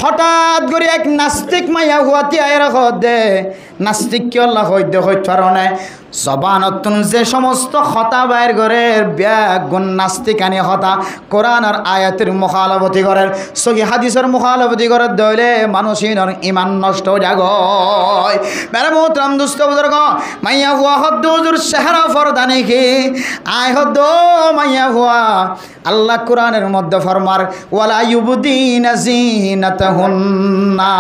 হঠাৎ করে এক নাস্তিক মাইয়া হুয়াতি আয়ের দে নাস্তিক কি আল্লাহ হইতে হইতে পারে জবানতুন যে সমস্ত হতা বাইর ঘরের ব্যাগুণ নাস্তিকানি হতা কোরআন আর আয়াতের মুখালফতি করেন সহি হাদিসের মুখালফতি করে দইলে মানুষের ইমান নষ্ট জাগয় মেরে মোহতরম দুস্থ বুজুর্গ মাইয়া হুয়া হদ্দ হুজুর চেহারা ফরদানি কি আয় হদ্দ মাইয়া হুয়া আল্লাহ কোরআনের মধ্যে ফরমার ওয়ালা ইউবদিনা জিনাতাহুন্না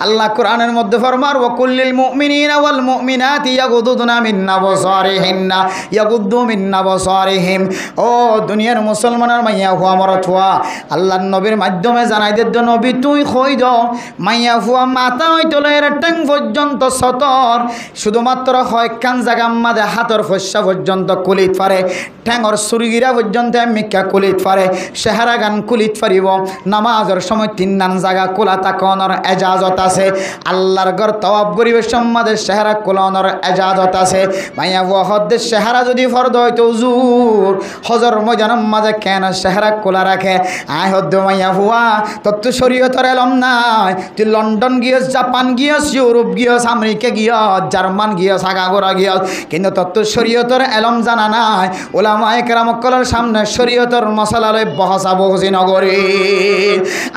আল্লাহ কোরআনের মধ্যে ফরমার ওয়া কুল্লিল মুমিনিনা ওয়াল মুমিনাতি ইয়াগুদুনা মিন আবসারিহিন্না ইয়াগুদু মিন আবসারিহিম ও দুনিয়ার মুসলমানের মাইয়া হুয়া মরত হুয়া আল্লাহর নবীর মাধ্যমে জানাই দে নবী তুই কই দাও মাইয়া হুয়া মাথা হইতলের ট্যাং পর্যন্ত সতর শুধুমাত্র হয় কান জায়গা মাঝে হাতর ফসা পর্যন্ত কুলিত পারে ঠ্যাঙর সুরগিরা পর্যন্ত মিকা কুলিত পারে চেহারা গান কুলিত পারিব নামাজের সময় তিন নান জায়গা কোলা তাকনের এজাজত আছে আল্লাহর ঘর তওয়াব করিবের সম্মাদের চেহারা কোলানোর এজাজত আছে মাইয়া হুয়া হদ্দের চেহারা যদি ফরদ হইতো হুজুর হজর ময়দানের মাঝে কেন চেহারা কোলা রাখে আয় হদ্দ মাইয়া হুয়া তোর তো শরীয়তের এলম নাই তুই লন্ডন গিয়স জাপান গিয়স ইউরোপ গিয়স আমেরিকা গিয়স জার্মান গিয়স আগাগোড়া গিয়স কিন্তু তোর তো শরীয়তের এলম জানা নাই ওলামায়ে কেরামকলের সামনে শরীয়তের মশলালয় বহসা বহসি নগরী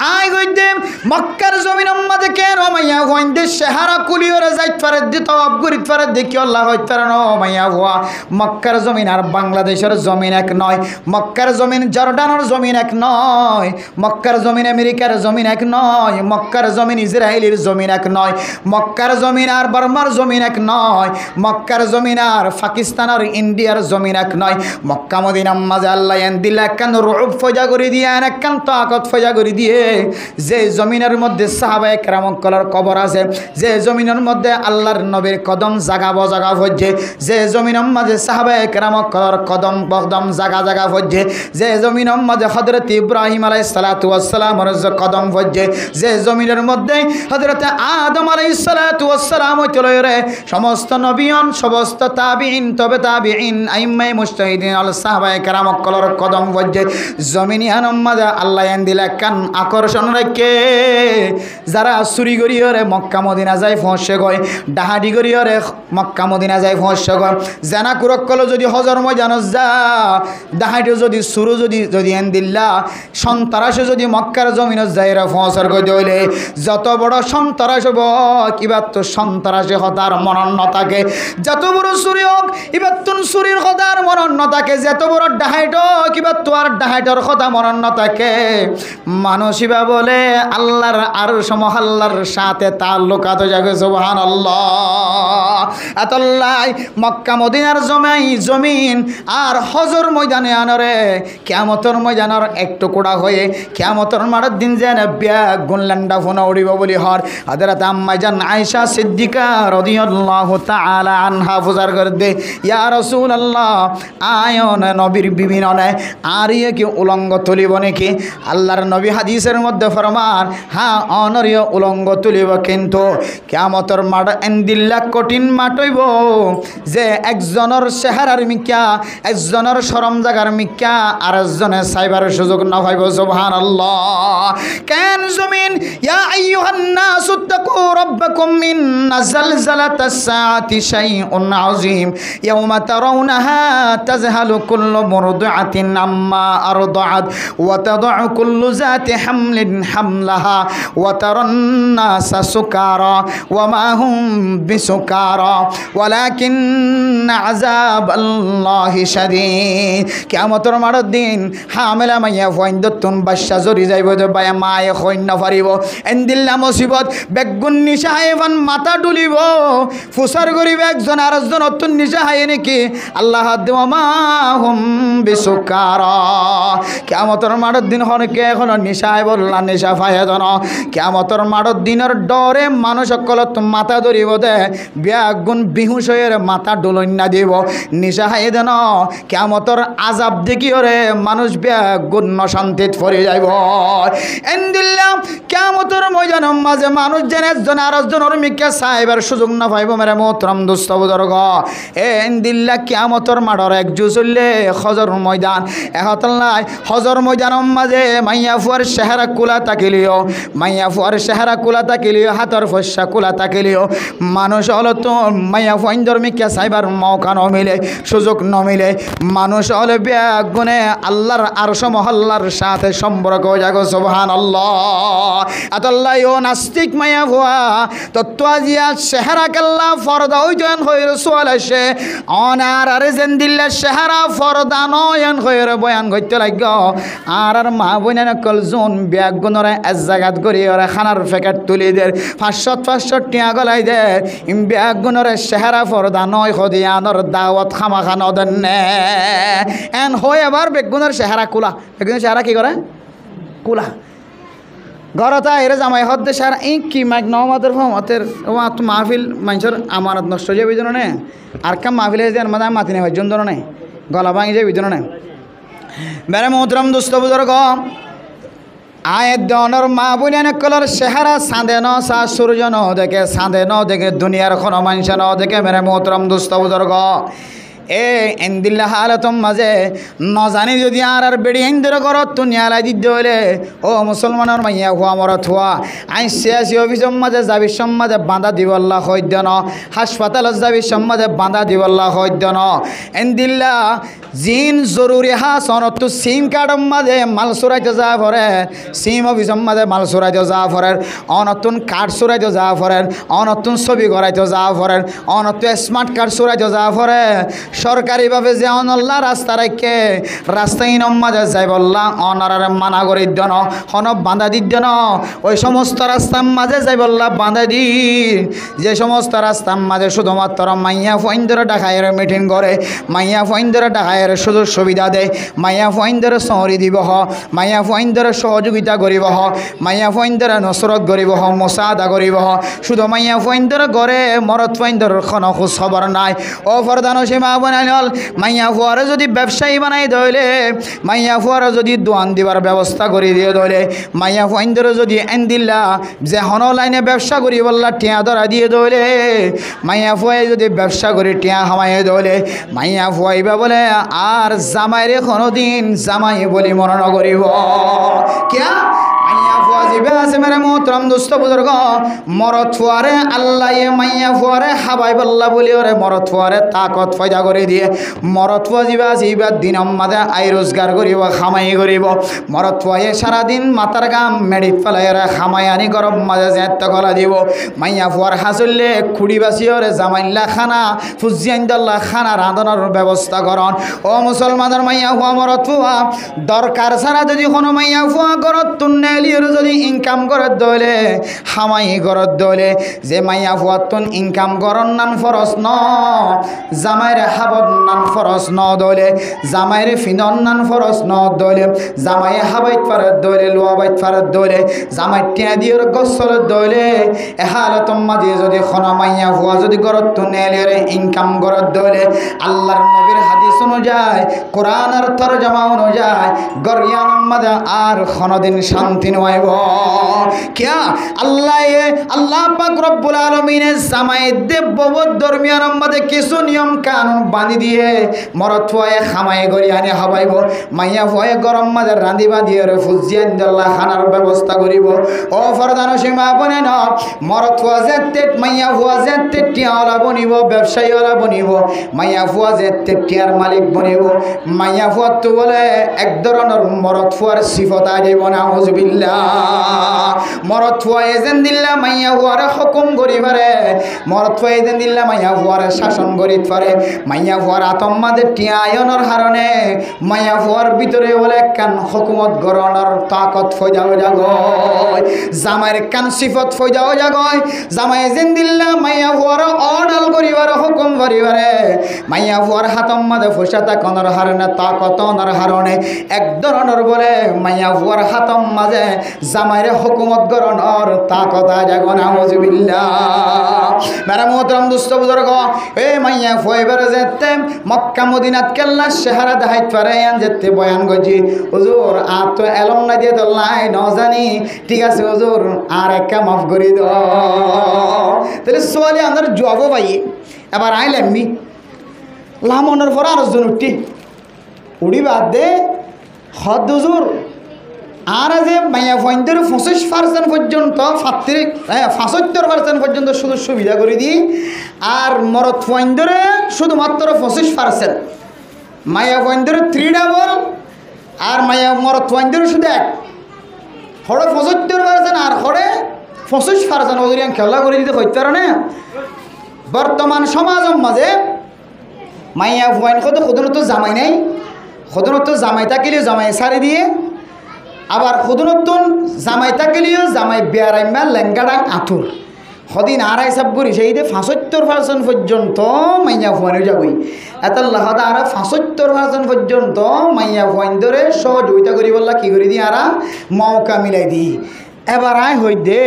আয় গইতে মক্কার জমিনের মাঝে কেন মাইয়া হইন্দে চেহারা কুলিয়রে যাইত পারে দিত অবগরিত পারে দেখি আল্লাহ হইতে পারে না মাইয়া হুয়া মক্কার জমিন আর বাংলাদেশের জমিন এক নয় মক্কার জমিন জর্ডানের জমিন এক নয় মক্কার জমিন আমেরিকার জমিন এক নয় মক্কার জমিন ইসরায়েলের জমিন এক নয় মক্কার জমিন আর বার্মার জমিন এক নয় মক্কার জমিন আর পাকিস্তান আর ইন্ডিয়ার জমিন এক নয় মক্কা মদিনার মাঝে আল্লাহ দিল একখান রূপ ফজা করে দিয়ে একখান তাকত ফজা করে দিয়ে যে জমিনের মধ্যে সাহাবায়ে কেরামকলের কবর আছে যে জমিনের মধ্যে আল্লাহর নবীর কদম জাগা বজাগা হচ্ছে যে জমিনের মাঝে সাহাবায়ে কেরামকলের কদম বকদম জাগা জাগা হচ্ছে যে জমিনের মাঝে হযরত ইব্রাহিম আলাইহিস সালাতু ওয়াস সালামের কদম হচ্ছে যে জমিনের মধ্যে হযরত আদম আলাইহিস সালাতু ওয়াস সালাম হইতলো রে সমস্ত নবিয়ন সমস্ত তাবিঈন তবে তাবিঈন আইম্মায়ে মুজতাহিদিন আল সাহাবায়ে কেরামকলের কদম হচ্ছে জমিনিয়ানের মাঝে আল্লাহ দিল কান আকর্ষণ রেখে যারা চুরি করিয়রে মক্কা মদিনা যায় ফসে গয় ডাহাডি করিয়রে মক্কা মদিনা যায় ফসে গয় জানা কুরকল যদি হজর ময়দান যা ডাহাডিও যদি সুরু যদি এন দিল্লা সন্তারাসে যদি মক্কার জমিন যায় রে ফসর গই দইলে যত বড় সন্তারাস হব কিবা তো সন্তারাসে হতার মনন থাকে যত বড় চুরি হোক এবার তুন চুরির হতার মনন থাকে যত বড় ডাহাইট কিবা তো আর ডাহাইটর কথা মনন থাকে মানুষিবা বলে আল্লাহর আরশ মহল্লার সাথে তাল্লুকাত জাগে সুবহানাল্লাহ আতাল্লাই মক্কা মদিনার জমিন আর হজর ময়দানে আনরে কিয়ামতের ময়দানের এক টুকরা হয়ে কিয়ামতের মাঠের দিন যেন ব্যাগ গুনলান্ডা ফোনা উড়িব বলি হর হযরত আম্মা জান আয়েশা সিদ্দিকা রাদিয়াল্লাহু তাআলা আনহা ফুজার করে দে ইয়া রাসূলুল্লাহ আয়ন নবীর বিবিননে আর ইয়ে কি উলঙ্গ তুলিব নাকি আল্লাহর নবী হাদিসের মধ্যে ফরমান হ্যাঁ অনরীয় উলঙ্গ তুলিব কিন্তু কিয়ামতের মাঠ এন্দিল্লা কঠিন মাঠ হইব যে একজনের চেহারার মিক্কা একজনের শরম জাগার মিক্কা আর একজনের সাইবার সুযোগ না পাইব সুবহানাল্লাহ কেন জমিন ইয়া আইয়ুহান নাস তাকু রাব্বাকুম ইন্না জালজালাতাস সাআতি শাইউন আযীম ইয়াওমা তারাউনাহা তাযহালু কুল্লু মুরদিআতিন আম্মা আরদাআত ওয়া তাদউ কুল্লু যাতি হামলিন হামলাহা ওয়া তারান নাসা সুকারা ওয়া মা হুম বিসুকারা ওয়ালাকিন আযাবাল্লাহি শাদীদ কিয়ামতের মাঠের দিন হামেলা মাইয়া ফয়ন্দতুন বাদশা জরি যাইব যে বায়া মায়ে হইন না পারিব এন্দিল্লা মুসিবত বেগুন নিশা হাইবান মাথা ডুলিব ফুসার করিবে একজন আর একজন অতুন নিশা হাই নাকি আল্লাহ দেওয়া মা হুম বিসুকারা কিয়ামতের মাঠের দিন হনকে এখন নিশা হাই বললা নিশা ফায়া জন কিয়ামতের মাঠের দিনের ডরে মানুষ সকল মাথা ধরিব দে বেগুন বিহুশ হয়ে মাথা ডুলন না দিব নিশা হাই দেন কিয়ামতের আযাব দেখিওরে মানুষ বেগুন শান্তিত পড়ে যাইব এন্দিল্লা কিয়ামতের ময়দানের মাঝে মানুষ যেন একজন আর একজনের মিকে সাইবার সুযোগ না পাইব মেরে মোহতরম দোস্ত বুজুর্গ এন্দিল্লা কিয়ামতের মাঠর এক জুসুল্লে হজর ময়দান এহতল্লাই হজর ময়দানের মাঝে মাইয়া ফুয়ার চেহারা কুলা তাকিলিও মাইয়া ফুয়ার চেহারা কোলা থাকিলেও হাতর ফসা কোলা থাকিলেও মানুষ হলো তো মাইয়া ফুয়াইন ধর্মিকা সাইবার মৌকা নমিলে সুযোগ নমিলে মানুষ হলে বেগুনে আল্লাহর আরশ মহল্লার সাথে সম্পর্ক জাগো সুবহানাল্লাহ। আতাল্লাহ ও নাস্তিক মাইয়া ফুয়া তত্ত্বাজিয়া চেহারা কেল্লা ফরদা ওইজন হইর সোয়াল আসে অনার আর জেন্দিল্লা চেহারা ফরদা নয়ন হইর বয়ান করতে লাগ আর মা বোন কল জোন বেগুনরে এক জায়গাত করি ওরা খানার প্যাকেট তুলি দের 500 টিয়া গলাই দে বেগুনরে চেহারা ফরদা নয় খদিয়ানোর দাওয়াত খামা খানো দেন এন হয় আবার বেগুনের চেহারা কুলা বেগুনের চেহারা কি করে কুলা ঘরতা এর জামাই হদ্দে সার এই কি মাইক নমাতের ফমাতের মাহফিল মানুষের আমানত নষ্ট হয়ে যাবে জন্য নে আর কাম মাহফিলে যেন মাথা মাতি নেই জন ধরনে গলা ভাঙি যাবে জন্য নে বেড়ে মোহতরম দুস্থ বুজুর্গ আয়ের দনর মা বুনিয়ান কলর চেহারা চাঁদে ন চা সূর্য ন দেখে চাঁদে ন দেখে দুনিয়ার কোনো মানুষ ন দেখে মেরে মোহতরম দুস্থ বুজুর্গ এ এন্দিল্লা হালতম মাঝে নজানি যদি আর বেড়ি হিন্দুর ঘরত তুনিয়ালাই দিতে হলে ও মুসলমানের মাইয়া হুয়া মরত হুয়া আই সিয়াসি অফিসের মাঝে যাবি সম্মাদে বাঁধা দিবল্লা হইদ্য ন হাসপাতালত যাবি সম্মাদে বাঁধা দিবল্লা হইদ্য ন এন্দিল্লা জিন জরুরি হাস অনত্তু সিম কার্ডর মাঝে মাল চুরাইতে যা ফরে সিম অফিসের মাঝে মাল চুরাইতে যা ফরের অনতুন কার্ড চুরাইতে যা ফরের অনতুন ছবি করাইতে যা ফরের অনত্তু স্মার্ট কার্ড চুরাইতে যা ফরে সরকারিভাবে যে অনল্লা রাস্তা রাখে রাস্তায় মাঝে যাই বললা অনার মানা করে দিন হন বাঁধা দিত ন ওই সমস্ত রাস্তার মাঝে যাই বললা বাঁধা দি যে সমস্ত রাস্তার মাঝে শুধুমাত্র মাইয়া ফইন্দরে ডাকায়ের মিটিং করে মাইয়া ফইন্দরে ডাকায়ের সুযোগ সুবিধা দেয় মাইয়া ফইন্দরে সহরি দিব হ মাইয়া ফইন্দরে সহযোগিতা করিব হ মাইয়া ফইন্দরে নসরত করিব হ মোসাদা করিব হ শুধু মাইয়া ফইন্দরে গড়ে মরত ফইন্দরের কোনো খোঁজ খবর নাই ও ফরদানো সীমা বানাইল মাইয়া ফুয়ারে যদি ব্যবসায়ী বানাই দইলে মাইয়া ফুয়ারে যদি দোয়ান দিবার ব্যবস্থা করে দিয়ে দইলে মাইয়া ফুয়াইন্দরে যদি এন্দিল্লা যে হন লাইনে ব্যবসা করি বললা টিয়া ধরা দিয়ে দইলে মাইয়া ফুয়াই যদি ব্যবসা করে টিয়া হামাইয়ে দইলে মাইয়া ফুয়াইবা বলে আর জামাইরে কোনোদিন জামাই বলি মনে নকরিব কিয়া মাইয়া ফুয়া জিবে আছে মেরে মোহতরম দুস্থ বুজুর্গ মরত ফুয়ারে আল্লাহ মাইয়া ফুয়ারে হাবাই বল্লা বলি ওরে মরত ফুয়ারে তাকত ফয়দা করে দিয়ে মরত ফুয়া জিবা জিবা দিন মাঝে আই রোজগার করিব খামাই করিব মরত ফুয়াই সারাদিন মাথার গাম মেডিত ফেলাইরে খামাই আনি গরম মাঝে যেত গলা দিব মাইয়া ফুয়ার হাসুললে খুড়ি বাসি ওরে জামাইল্লা খানা ফুজিয়াইন্দল্লা খানা রাঁধনের ব্যবস্থা করন ও মুসলমানের মাইয়া ফুয়া মরত ফুয়া দরকার ছাড়া যদি কোনো মাইয়া ফুয়া গরত তুন্নে যদি ইনকাম করত দলে হামাই করত দলে যে মাইয়া ফুয়াতুন ইনকাম করন নান ফরস ন জামাইরে হাবত নান ফরস ন দলে জামাইরে ফিনন নান ফরস ন দলে জামাইয়ে হাবাইত ফারত দলে লোয়াবাইত ফারত দলে জামাই টিয়া দিওর গসল দলে এহালতম মাঝে যদি খনা মাইয়া ফুয়া যদি করত তুনেলে ইনকাম করত দলে আল্লাহর নবীর হাদিস অনুযায়ী কোরআনের তরজমা অনুযায়ী গরিয়ান মাঝে আর কোনদিন শান্তি নয় क्या अल्लाह पाक रब्बुल आलमीने জামাই দেব ধর্মীয় মধ্যে কিছু নিয়ম কানুন বাঁধি দিয়ে মরত ফুয়ায় খামাই গড়ি আনে হবাইব মাইয়া ফুয়ায় গরম মাঝে রাঁধিবা দিয়ে ফুজিয়ান দল্লা খানার ব্যবস্থা করিব ও ফরদানো সীমা বনে ন মরত ফুয়া যেতে মাইয়া ফুয়া যেতে টিয়াওয়ালা বনিব ব্যবসায়ীওয়ালা বনিব মাইয়া ফুয়া যেতে টিয়ার মালিক বনিব মাইয়া ফুয়া তো বলে এক ধরনের মরত ফুয়ার সিফত আইব না হুজবিল্লাহ মরত ফুয়া এজেন দিল্লা মাইয়া ফুয়ারে হুকুম করিবারে মরত ফুয়া এজেন দিল্লা মাইয়া ফুয়ারে শাসন করিত পারে মাইয়া ফুয়ার আতম্মাদে টিয়া আয়নের হারণে মাইয়া ফুয়ার ভিতরে বলে কান হুকুমত গরণর তাকত ফয়দাও জাগয় জামাইয়ের কান সিফত ফয়দাও জাগয় জামাই এজেন দিল্লা মাইয়া ফুয়ার অডাল করিবার হুকুম করিবারে মাইয়া ফুয়ার হাতম্মাদে ফসাতা কনর হারণে তাকত অনর হারণে এক ধরনের বলে মাইয়া ফুয়ার হাতম মাঝে জামাইরে হুকুমত গরণর তাকত জাগো নাউজুবিল্লাহ মেরা মোহতরম দুস্থ বুজুর্গ এ মাইয়া ফুয়াইবার যেতে মক্কা মদিনাত কেল্লা শহরে দেখাইত পারে যেতে বয়ান গজি হুজুর আর তো এলম না দিয়ে তো লাই ন জানি ঠিক আছে হুজুর আর একটা মাফ করে দাও তাহলে সোয়ালি আমাদের জবাব পাই এবার আইলাম মি লামনের পর আর জন উঠি উড়ি বাদ দে হদ হুজুর আর যে মাইয়া ফয়েন্টের 25% পর্যন্ত 75% পর্যন্ত শুধু সুবিধা করে দিই, আর মরদ ফয়েন্টের শুধুমাত্র 25%। মাইয়া ফয়েন্টের 3 ডাবল, আর মাইয়া মরদ ফয়েন্টের শুধু 1। হরে 75% আর হরে 25% ওদের খেলা করে দিতে হইতে পারে না। বর্তমান সমাজের মাঝে মাইয়া ফয়েন্ট কত খুদনত জামাই নাই, খুদনত জামাই থাকিলেও জামাই সারি দিয়ে, আবার খুদনতুন জামাই থাকিলেও জামাই বেয়ারাইমা লেঙ্গাডা আঁতুর সদিন আর হিসাব করি সেই 75% পর্যন্ত মাইয়া ফোয়ানে যাবই। এত লাহাদা আর 75% পর্যন্ত মাইয়া ফোয়ান ধরে সহযোগিতা করি বললা কী করি দিই আর মৌকা মিলাই দিই। এবার আয় হই দে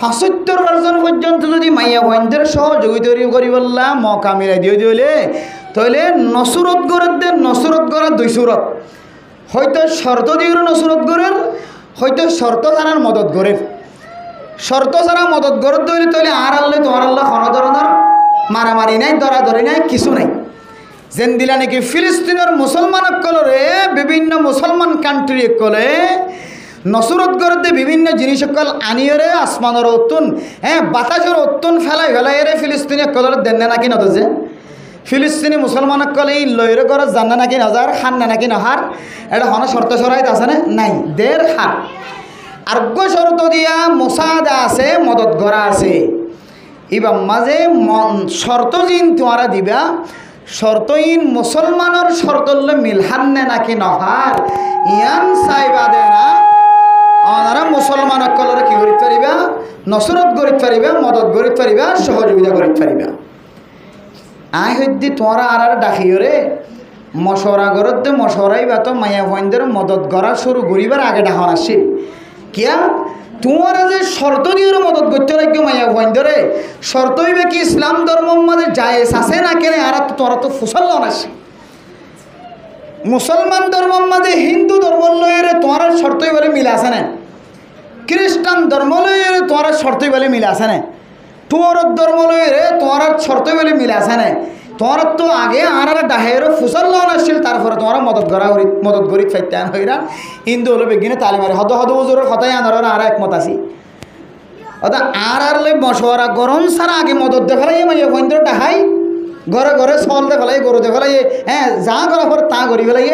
75% পর্যন্ত যদি মাইয়া ফোয়ান ধরে সহযোগিতা করি বললা মৌকা মিলাই দিয়ে দিলে তাহলে নসুরত গড়ের দে, নসুরত গড়ার 2 সুরত, হয়তো শর্ত দিয়ে নসুরত গড়ের, হয়তো শর্ত ছাড়ার মদত গড়ের। শর্ত ছাড়া মদত গড়ত ধরে তাহলে আর আল্লাহ তোমার আল্লাহ কোনো ধরনের মারামারি নাই, দরাদরি নাই, কিছু নাই। যেন দিলা নাকি ফিলিস্তিনের মুসলমান কলরে বিভিন্ন মুসলমান কান্ট্রি কলে নসরত গড়তে বিভিন্ন জিনিস সকল আনিয়রে আসমানের অতুন বাতাসের অতুন ফেলাই ফেলাই রে ফিলিস্তিনি কলর দেন না নাকি নদে, ফিলিস্তিনি মুসলমান কলে এই লয়ের গড় জানা নাকি নজার খান না নাকি নহার, এটা হন শর্ত সরাইত আছে না নাই দের হার। আর্ঘ্য শর্ত দিয়া মোসাদা আছে, মদত গড়া আছে। এবার মাঝে শর্ত জিন তোমরা দিবা, শর্তইন মুসলমানের শর্ত মিলহান্নে নাকি নহার ইয়ান চাইবা দে না। ওনারা মুসলমান কলরে কি করিতে পারিবা, নসরত গড়িতে পারিবা, মদত গড়িতে পারিবা, সহযোগিতা করিতে পারিবা। আই হইদি তোমরা আর ডাকিও রে মশরা গড়ত দে মশরাই বা তো মাইয়া ফয়েন্দের মদত গড়া শুরু করিবার আগে ডাহন আসে কিয়া তোমার যে শর্ত দিয়ে মদত করতে লাগবে মাইয়া ভয় ধরে শর্ত হইবে কি ইসলাম ধর্ম মাঝে জায়েজ আছে না কেন? আর তোরা তো ফুসল আসে মুসলমান ধর্ম মাঝে হিন্দু ধর্ম লয়ের তোমার শর্ত বলে মিল আছে না, খ্রিস্টান ধর্ম লয়ের তোমার শর্ত বলে মিল আছে না, তোর ধর্ম লয়ের তোমার শর্ত বলে মিল আছে না। তোমার তো আগে আর ডাহের ফুসল আসছিল, তারপরে তোমার মদত গড়ি ফাইতে হইরা হিন্দু হলো বিজ্ঞানে তালিমারি হদ হদ উজুরের কথাই আনার আর একমত আছি। অর্থাৎ আর লই মশওয়ারা গরম ছাড়া আগে মদত দেখালাই মাইয়া বন্ধুর ডাহাই ঘরে ঘরে চল দেখালাই গরু দেখালাই যা করার পর তা করি ফেলাই।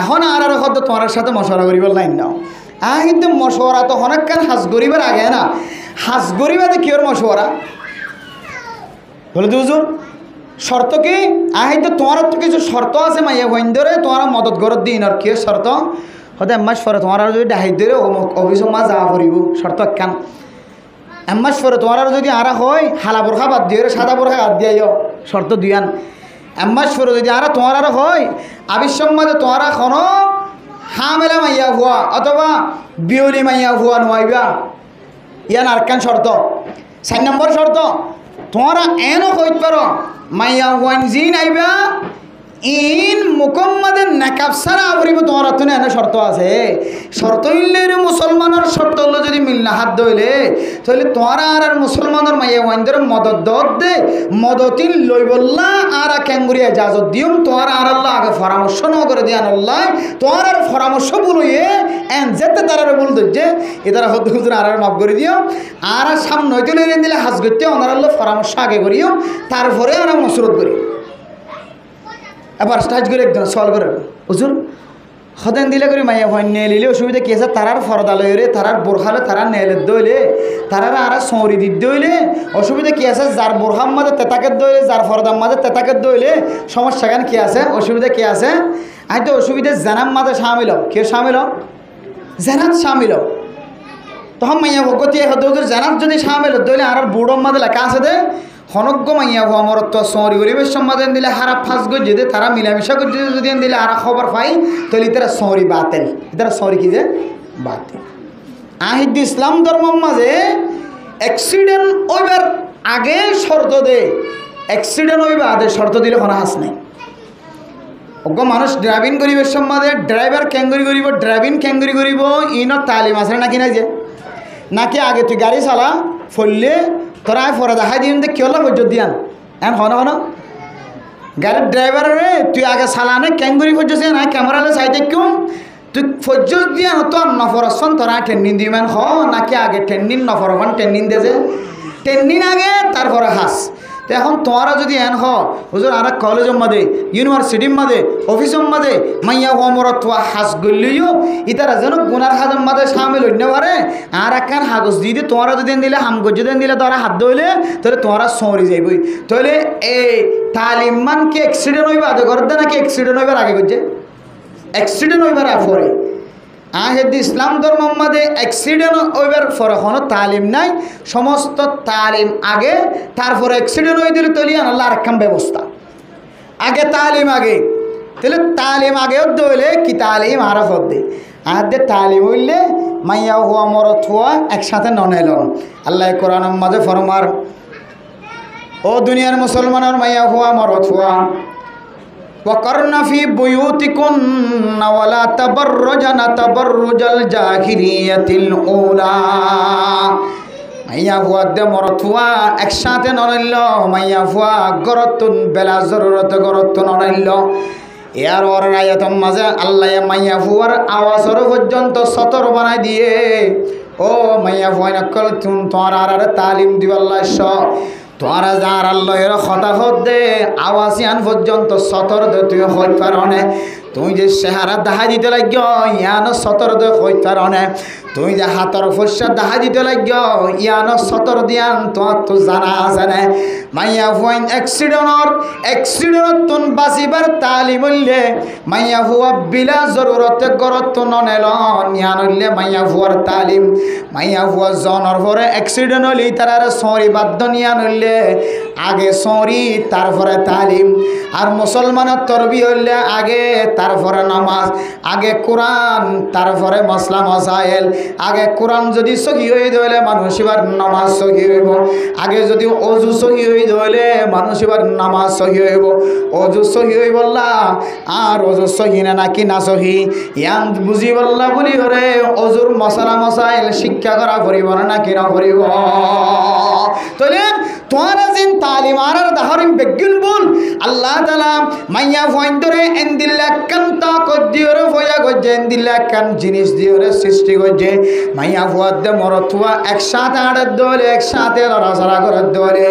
এখন আর হদ তোমার সাথে মশওয়ারা করিব লাইন নাও কিন্তু মশওয়ারা তো অনেকক্ষণ হাজ গরিবার আগে না, হাজ গরিবাতে কিওর মশওয়ারা বলে দুজন শর্ত কি তো তোমার তো কিছু শর্ত আছে মাইয়া বন্ধরে তোমার মদত গরত দিন আর কি শর্ত হয়তো এমাস পরে তোমার যদি ডাহাই ধরে অফিস মা যাওয়া পড়ব শর্ত একখান। এমাস পরে তোমার যদি আর হয় হালা বোরখা বাদ দিয়ে সাদা বোরখা বাদ দিয়ে শর্ত দিয়ান। এমাস পরে যদি আর তোমার আর হয় আবিসম্মাদে তোমার কোনো হামেলা মাইয়া হুয়া অথবা বিউলি মাইয়া হুয়া নোয়াইবা ইয়ান আরকান শর্ত। 4 নম্বর শর্ত তোমরা এনও কইতে পারো মাইয়া ওয়ান জিন আইবা ইন মুকম্মাদের নাকাব সারা আবরিব তোমার তো এনে শর্ত আছে। শর্ত হইলে মুসলমানের শর্ত হলো যদি মিল না হাত ধইলে তাহলে তোমার আর মুসলমানের মাইয়া ওয়ানদের মদত দত দে মদতিন লই বললা আর ক্যাঙ্গুরি এজাজত দিম তোমার আর আল্লাহ আগে পরামর্শ ন করে দিয়ান আল্লাহ তোমার আর পরামর্শ বলুয়ে এন যেতে তারা বল যে এ তারা হদ হুজুর আর মাফ করে দিও আর সামনে হইতে লই দিলে হাজ করতে ওনার আল্লাহ পরামর্শ আগে করিও তারপরে আমরা মসরত করি। এবার স্টাইজ করে একদম সল করে হুজুর হতেন দিলে করে মাইয়া ভয় নিয়ে নিলে অসুবিধা কি আছে তারার ফরদালয় রে তারার বোরখালে তারা নেলের দইলে তারার আর সৌরি দিত দইলে অসুবিধা কি আছে? যার বোরখার মাঝে তেতাকের দইলে যার ফরদার মাঝে তেতাকের দইলে সমস্যা কেন কি আছে? অসুবিধা কি আছে? আই তো অসুবিধা জানার মাঝে সামিল কে সামিল জানাত সামিল তখন মাইয়া ভগতি হদুর জানাত যদি সামিল দইলে আর বুড়োর মাঝে লেখা আছে দে হনজ্ঞ মাইয়া হওয়া মরত্ব সৌরি গরিবের সম্মাদান দিলে হারা ফাঁস গজ্জে দে তারা মিলামিশা গজ্জে যদি দিলে আর খবর পাই তাহলে তারা সৌরি বাতেল তারা সৌরি কি যে বাতেল। আহিদ ইসলাম ধর্মের মাঝে অ্যাক্সিডেন্ট ওইবার আগে শর্ত দে অ্যাক্সিডেন্ট ওইবার আগে শর্ত দিলে কোনো হাস নাই। অজ্ঞ মানুষ ড্রাইভিং গরিবের সম্মাদে ড্রাইভার ক্যাঙ্গুরি করিব ড্রাইভিং ক্যাঙ্গুরি করিব ইনত তালিম আছে নাকি নাই যে নাকি আগে তুই গাড়ি চালা ফললে তোরা ফরা দেখাই দিন যে কেউ পর্যন্ত দিয়ান এন হন হন গাড়ির ড্রাইভারে তুই আগে চালানে ক্যাঙ্গুরি পর্যন্ত না ক্যামেরালে চাই দেখুম তুই ফজ্জ দিয়া তো নফরসন তোরা টেন্নিন দিবেন হ নাকি আগে টেন্নিন নফরমান টেন্নিন দেছে টেন্নিন আগে তারপরে হাস তো এখন তোমরা যদি এন হ হুজুর আর কলেজের মাঝে ইউনিভার্সিটির মাঝে অফিসের মাঝে মাইয়া হমরত হাস গলিও ইতারা যেন গুনার হাজের মাঝে সামিল হইতে পারে আর একখান হাগজ দিয়ে তোমরা যদি দিলে হামগজ যদি দিলে তোরা হাত ধইলে তাহলে তোমরা সরি যাইবই তাহলে এই তালিম মান কি অ্যাক্সিডেন্ট হইবা আগে করতে নাকি অ্যাক্সিডেন্ট হইবার আগে করছে অ্যাক্সিডেন্ট হইবার পরে আহেদ ইসলাম ধর্মের মধ্যে অ্যাক্সিডেন্ট হইবার পরে কোনো তালিম নাই সমস্ত তালিম আগে তারপরে অ্যাক্সিডেন্ট হয়ে দিলে তৈরি আল্লাহ আরেকখান ব্যবস্থা আগে তালিম আগে তাহলে তালিম আগেও দইলে কি তালিম আরো হদ্দে আহাদের তালিম হইলে মাইয়া হুয়া মরত হুয়া একসাথে ননেল আল্লাহ কোরআনের মাঝে ফরমার ও দুনিয়ার মুসলমানের মাইয়া হুয়া মরত হুয়া وقرن في بيوتكن ولا تبرجن تبرج الجاهلية الأولى মাইয়া হুয়া দে মরথুয়া একসাথে নড়াইল মাইয়া হুয়া গরতুন বেলা জরুরত গরতুন নড়াইল ইয়ার ওর আয়াতম মাঝে আল্লাহ মাইয়া হুয়ার আওয়াজর পর্যন্ত সতর বানাই দিয়ে ও মাইয়া হুয়া নকল তুন তোমার আর তালিম দিবাল্লাহ তোরা যার আল্লাহর কথা হদে আওয়াসিয়ান পর্যন্ত সতর দে তুই হইতে পারো না তুই যে চেহারা দেখা দিতে লাগ ইয়ান সতর দে হইতে পারো না তুই যে হাতর ফসা দেখা দিতে লাগ ইয়ান সতর দিয়ান তোমার তো জানা আছে না মাইয়া হুয়াইন অ্যাক্সিডেন্ট তুন বাঁচিবার তালিম হইলে মাইয়া হুয়া বিলা জরুরতে গরত ননেল ইয়ান হইলে মাইয়া হুয়ার তালিম মাইয়া হুয়া জনের পরে অ্যাক্সিডেন্ট হইলে তার সরি বাধ্য নিয়ান হইলে আগে সরি তারপরে তালিম আর মুসলমানের তরবি হইলে আগে তারপরে নামাজ আগে কোরআন তারপরে মসলা মসাইল আগে কোরআন যদি সহি হয়ে ধরলে মানুষ এবার নামাজ সহি হইব আগে যদি অজু সহি হয়ে ধরলে মানুষ এবার নামাজ সহি হইব অজু সহি হই বললা আর অজু সহি না নাকি না সহি ইয়ান বুঝি বললা বলি হরে অজুর মশলা মসাইল শিক্ষা করা পড়িব না নাকি না পড়িব তাহলে তোরা যেন তালিম আর দাহরিম বেগুন বল আল্লাহ তাআলা মাইয়া ফয়ন্দরে এন্দিল্লা কান্তা কদ্দিওরে ফয়া গজে এন্দিল্লা কান জিনিস দিওরে সৃষ্টি গজে মাইয়া ফুয়াদে মরথুয়া একসাথে আড়ার দলে একসাথে লড়াচড়া করার দলে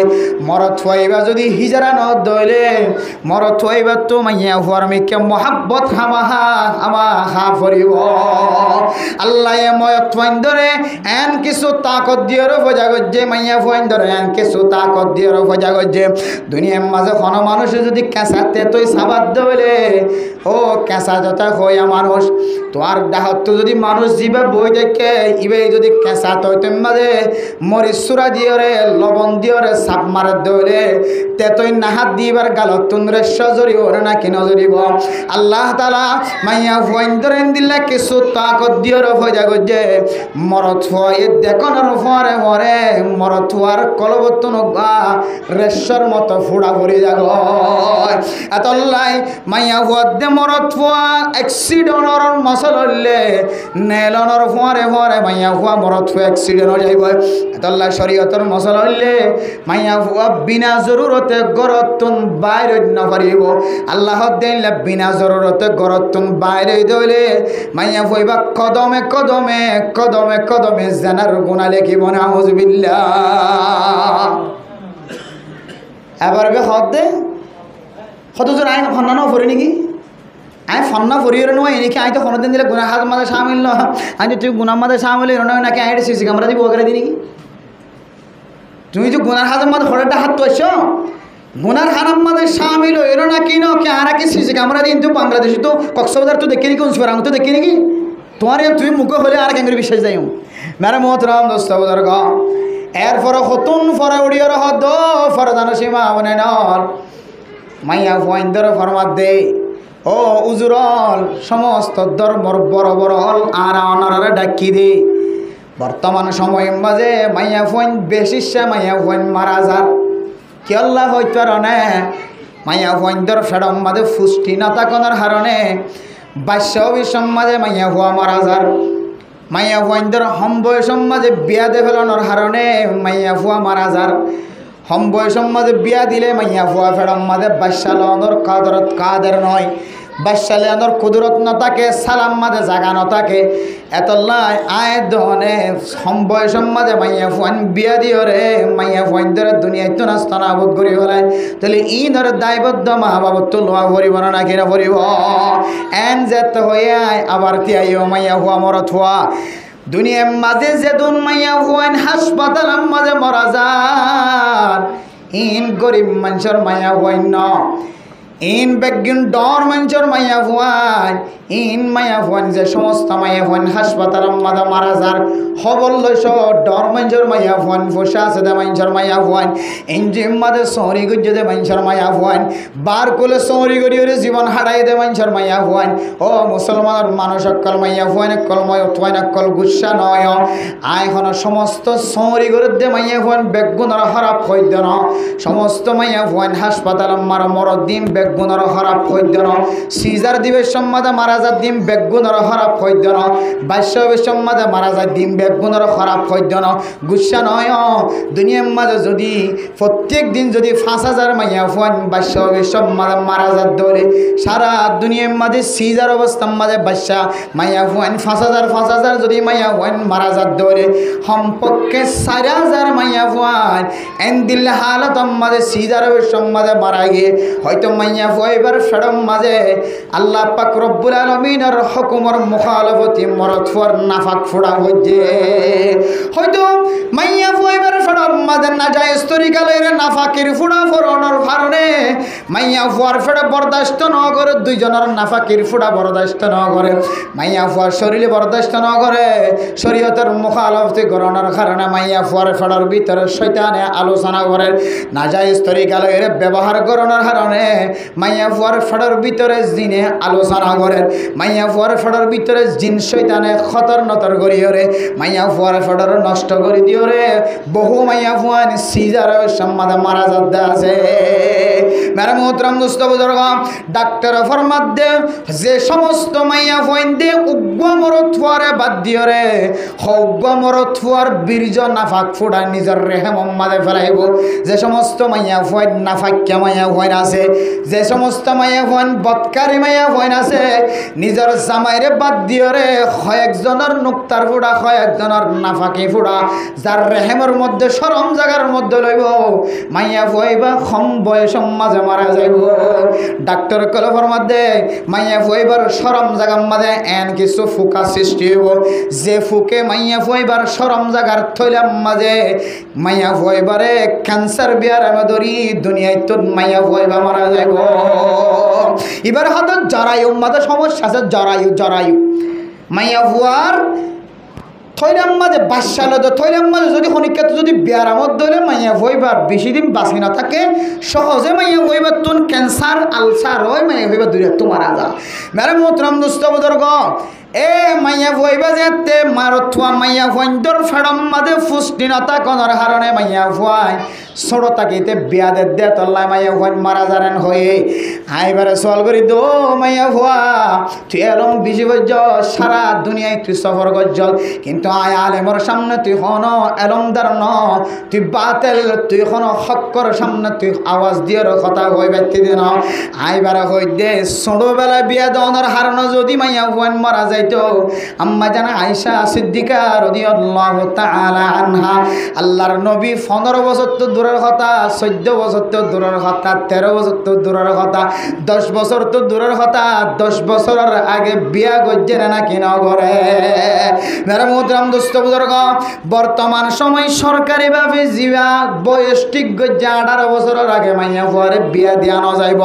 মরথুয়াইবা যদি হিজরা ন দলে মরথুয়াইবা তো মাইয়া ফুয়ার মেকে মহাব্বত হামাহা আমাহা ফরিব আল্লাহ ময়থুয়াইন্দরে এন কিছু তাকত দিওরে ফয়া গজে মাইয়া ফুয়াইন্দরে এন কিছু তাকত দিওরে ফয়া গজে দুনিয়ার মাঝে কোনো মানুষ যদি কেঁচাতে তুই সাবাদ দলে ও কেঁচা যথা হইয়া মানুষ তোমার ডাহত যদি মানুষ জীবে বই দেখে ইবে যদি কেঁচা তো তুমি মাঝে মরিচুরা দিওরে লবণ দিওরে সাপ মারে দলে তে তুই নাহাত দিবার গালত তুনরে সজরি ওরে না কি নজরিব আল্লাহ তাআলা মাইয়া ফুয়াইন্দরেন দিলে কিছু তাকত দিওরে ফজা গজে মরত হয় দেখনের ফরে ফরে মরত হওয়ার কলবতন রেশ্বর মতো ফুড়া ভরি যাগ এতলাই মাইয়া ফুয়াদে মরত ফুয়া অ্যাক্সিডেন্টর মশল হইলে নেলনের ফরে ফরে মাইয়া ফুয়া মরত ফুয়া অ্যাক্সিডেন্ট হয়ে যাইব এতলাই শরীয়তর মশল হইলে মাইয়া ফুয়া বিনা জরুরতে গরতুন বাইরে না পারিব আল্লাহ দিলে বিনা জরুরতে গরতুন বাইরে দইলে মাইয়া ফুইবা কদমে কদমে কদমে কদমে জানার গুনাহ লেখিব না আউযুবিল্লাহ এবার বে হদে কতজন আইন ফন্নানো পড়ি নাকি আই ফন্না পড়িয়ে নয় এনেকে আই তো কোনোদিন দিলে গুনার হাত মাঝে সামিল নয় আই তুই গুনার মাঝে সামিল নয় নাকি আই সিসি ক্যামেরা দিব ওকে দিই নাকি তুমি তো গুনার হাতের মাঝে হঠাৎ হাত তো আসছো গুনার হারাম মাঝে সামিল হইল না কি না কে আর কি সিসি ক্যামেরা দিন তো বাংলাদেশে তো কক্সবাজার তো দেখে নাকি উনসুরাং তো দেখে নাকি তোমার তুমি মুখ হলে আর কেন বিশ্বাস যাই মেরে মোহতরাম দোস্ত বুজুর্গ এরপরে হতুন ফরে উড়িয়ে হদ ফরে দানো সীমা মনে নল মাইয়া ফুয়াইন্দর ফরমাত দে ও উজুরল সমস্ত ধর্মর বড় বড় হল আর অনারে ডাকি দে বর্তমান সময়ের মাঝে মাইয়া ফুয়াইন বেশি মাইয়া ফুয়াইন মারা যার কি আল্লাহ হইতে নে মাইয়া ফুয়াইন্দর ফেডম মাঝে ফুষ্টি না তাকনের হারণে বাস্য বিষম মাঝে মাইয়া ফুয়া মারা যার মাইয়া ফুয়াইন্দর হম বয়সম মাঝে বিয়া দে ফেলানোর হারণে মাইয়া ফুয়া মারা যার হম বয়সম মাঝে বিয়া দিলে মাইয়া ফুয়া ফেডম মাঝে বাস্যা লনর কাদরত কাদের নয় বাদশালে আনর কুদরত ন থাকে সালাম মাঝে জাগানো থাকে এতলাই আয় দহনে বয়সম মাঝে মাইয়া ফুয়ান বিয়া দিও রে মাইয়া ফুয়ান ধরে দুনিয়ায় তো নাস্তানা বোধ করি হলাই তাহলে ই ধরে দায়বদ্ধ মা বাবা তো লোয়া ভরিব না কিনা ভরিব এন যেত হয়ে আয় আবার তিয়াইও মাইয়া হুয়া মরত হওয়া দুনিয়ার মাঝে যে দুন মাইয়া হুয়ান হাসপাতাল মাঝে মরা যান ইন গরিব মানুষের মাইয়া হুয়ান ন ইন বেগিন ডর মানুষের মাইয়া হুয়ান ইন মাইয়া হুয়ান যে সমস্ত মাইয়া হুয়ান হাসপাতাল মাঝে মারা যার খবর লইস ডর মানুষের মাইয়া হুয়ান ফসা আছে দে মানুষের মাইয়া হুয়ান ইঞ্জিম মাঝে সহরি গুজে দে মানুষের মাইয়া হুয়ান বার কোলে সহরি গড়ি জীবন হারাই দে মানুষের মাইয়া হুয়ান ও মুসলমানের মানুষ অকল মাইয়া হুয়ান কলময় অথবাইন অকল গুসা নয় আইখন সমস্ত সহরি গড়ে দে মাইয়া হুয়ান বেগুনের খারাপ হইত ন সমস্ত মাইয়া হুয়ান হাসপাতাল মার মর দিন বেগুনের খারাপ হইত ন সিজার দিবে সম্মাদে মারা যা দিন বেগুনের খারাপ হইত ন বাস্য সম্মাদে মারা যায় দিন বেগুনের খারাপ হইত ন গুসা নয় দুনিয়ার মাঝে যদি প্রত্যেক দিন যদি 5,000 মাইয়া হুয়ান বাস্য সম্মাদে মারা যা দৌড়ে সারা দুনিয়ার মাঝে সিজার অবস্থার মাঝে বাচ্চা মাইয়া হুয়ান 5,000 যদি মাইয়া হুয়ান মারা যা দৌড়ে সম্পর্কে 4,000 মাইয়া হুয়ান এন দিল হালত মাঝে সিজার অবস্থার মাঝে মারা গিয়ে হয়তো মাইয়া হুয়াইবার ফেরম মাঝে আল্লাহ পাক রব্বুল আলামিনের হুকুমের মুখালফতি মরত ফুয়ার নাফাক ফুড়া হইছে হয়তো মাইয়া হুয়াইবার ফেরম মাঝে নাজায়েজ তরিকালের নাফাকের ফুড়া ফরনের কারণে মাইয়া ফুয়ার ফেড়ে বরদাস্ত ন করে দুইজনের নাফাকির ফুড়া বরদাস্ত ন করে মাইয়া ফুয়ার শরীরে বরদাস্ত ন করে শরীয়তের মুখালফতি গ্রহণের কারণে মাইয়া ফুয়ার ফেড়ার ভিতরে শয়তানে আলোচনা করে নাজায়েজ তরিকালের ব্যবহার গ্রহণের কারণে মাইয়া ফুয়ার ফেড়ার ভিতরে জিনে আলোচনা করে মাইয়া ফুয়ার ফেড়ার ভিতরে জিন শয়তানে খতর নতর করিও রে মাইয়া ফুয়ার ফেড়ার নষ্ট করে দিও রে বহু মাইয়া ফুয়ান সিজার সম্মাদে মারা যাতে আছে মেরা মোহতরম দোস্ত বুজুর্গ ডাক্তার ফরমাত দে যে সমস্ত মাইয়া ফুয়ান দে উগ্র মরত ফুয়ারে বাদ দিও রে উগ্র মরত ফুয়ার বীর্য নাফাক ফুড়া নিজের রেহেম মাঝে ফেলাইব যে সমস্ত মাইয়া ফুয়ান নাফাক্যা মাইয়া ফুয়ান আছে যে সমস্ত মাইয়া ফুয়ান বৎকারী মাইয়া ফুয়ান আছে নিজের জামাইরে বাদ দিও রে কয়েকজনের নুক্তার ফুড়া কয়েকজনের নাফাকি ফুড়া যার রেহেমের মধ্যে শরম জাগার মধ্যে লইব মাইয়া ফুয়াইবা কম বয়স মাঝে মারা যাইব ডাক্তার কলে ফরমাত দে মাইয়া ফুয়াইবার শরম জাগার মাঝে এন কিছু ফুকা সৃষ্টি হইব যে ফুকে মাইয়া ফুয়াইবার শরম জাগার থইলাম মাঝে মাইয়া ফুয়াইবারে ক্যান্সার বিয়ার আমি ধরি দুনিয়ায় তো মাইয়া ফুয়াইবা মারা যাইব এবার হয়তো জরায়ু মাঝে সমস্যা আছে জরায়ু মাইয়া ফুয়ার থৈলাম মাঝে বাসাল থৈলাম মাঝে যদি খনিকাতে যদি ব্যারামত দলে মাইয়া হইবার বেশি দিন বাঁচি না থাকে সহজে মাইয়া হইবার তুন ক্যান্সার আলসার হয় মাইয়া হইবার দূরে তোমার আজা মেরে মোহতরম দোস্ত বুজুর্গ এ মাইয়া ফুয়াইবা যেতে মারথুয়া মাইয়া ফুয়াইন্দর ফেড়ম মাঝে পুষ্টিনতা কনর হারণে মাইয়া ফুয়াই ছোটো তাকিতে বিয়া দে তল্লাই মাইয়া ফুয়াইন মারা জারেন হয়ে আইবারে সল করি দো মাইয়া ফুয়া তুই এলম বিজি বজ্জ সারা দুনিয়ায় তুই সফর গজ্জল কিন্তু আয় আলেমর সামনে তুই হন এলমদার ন তুই বাতেল তুই হন হক্কর সামনে তুই আওয়াজ দিয়ে কথা হয়ে ব্যক্তি দিন আইবারে হই দে ছোটোবেলায় বিয়া দনের হারণ যদি মাইয়া ফুয়াইন মারা যায় তো আম্মা জানা আয়েশা সিদ্দিকা রাদিয়াল্লাহু তাআলা আনহা আল্লাহর নবী 15 বছর তো দূরের কথা 14 বছর তো দূরের কথা 13 বছর তো দূরের কথা 10 বছর তো দূরের কথা 10 বছরের আগে বিয়া গজ্জে না কিনা করে মেরা মোহতরম দোস্ত বুজুর্গ বর্তমান সময় সরকারি ভাবে জিবা বয়স ঠিক গজ্জে 18 বছরের আগে মাইয়া ফুয়ারে বিয়া দিয়ানো যাইব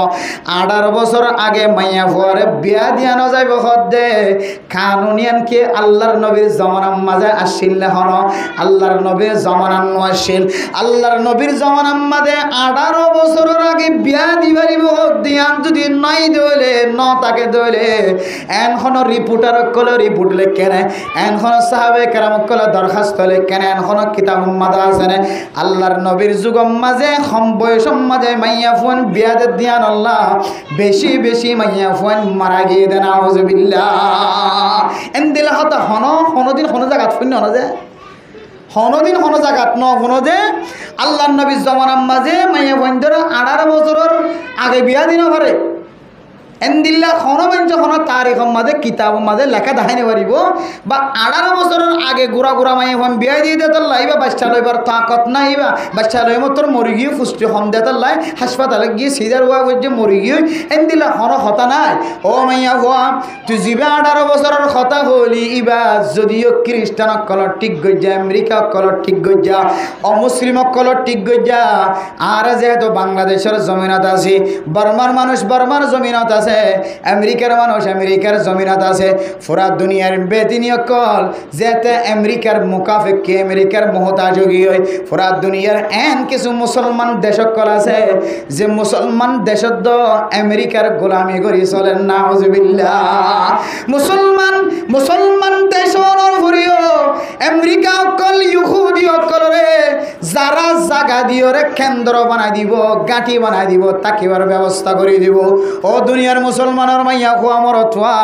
18 বছর আগে মাইয়া ফুয়ারে বিয়া দিয়ানো যাইব হদ্দে কানুনিয়ান কে আল্লাহর নবীর জমানার মাঝে আসিল হন আল্লাহর নবীর জমানার আসিল আল্লাহর নবীর জমানার মাঝে 18 বছরের আগে বিয়া দিবারিব দিয়ান যদি নাই দইলে ন তাকে দইলে এনখন রিপোর্টার কলে রিপোর্ট লেখেনে এনখন সাহাবে কেরাম কলে দরখাস্ত লেখেনে এনখন কিতাব মাদা আছে আল্লাহর নবীর যুগম মাঝে কম বয়স মাঝে মাইয়া ফুয়ান বিয়া দিয়ান আল্লাহ বেশি বেশি মাইয়া ফুয়ান মারা গিয়ে দেন আউযুবিল্লাহ এন দিলে হতা হনদিন হন জায়গাত শূন্য হন যে হনদিন হন জায়গাত ন হন যে আল্লাহ নবীর জমানার মাঝে মাইয়া বন্ধুরা 18 বছরের আগে বিয়া দিন পারে এন্দিল্লা কোনো মানুষ কোনো তারিখের মাঝে কিতাবের মাঝে লেখা দেখাই নে পারিব বা 18 বছরের আগে গুড়া গুড়া মাই এখন বিয়া দিয়ে দে তোর লাইবা বাচ্চা লইবার তাকত নাইবা বাচ্চা লই তোর মরি গিয়ে পুষ্টি কম দে তোর লাই হাসপাতালে গিয়ে সিজার হওয়া বলছে মরি গিয়ে এন্দিল্লা কোনো কথা নাই ও মাইয়া হওয়া তুই যিবা 18 বছরের কথা হলি ইবা যদিও খ্রিস্টান কলর ঠিক গজ্জা আমেরিকা কলর ঠিক গজ্জা অমুসলিম কলর ঠিক গজ্জা আর যেহেতু বাংলাদেশের জমিনত আছে বর্মার মানুষ বর্মার জমিনত আছে আমেরিকার মানুষ আমেরিকার জমিনত আছে পুরা দুনিয়ার বেদিনী অকল যেতে আমেরিকার মুকাফিককে আমেরিকার মহতাজগী হয় পুরা দুনিয়ার এন কিছু মুসলমান দেশকল আছে যে মুসলমান দেশত আমেরিকার গোলামি করি চলেন নাউজুবিল্লাহ মুসলমান দেশর ফুরিও আমেরিকা অকল ইহুদি অকলরে যারা জাগা দিওরে কেন্দ্র বানাই দিব গাঁটি বানাই দিব তাকিবার ব্যবস্থা করে দিব ও দুনিয়ার মুসলমানের মাইয়া খোয়া মরথুয়া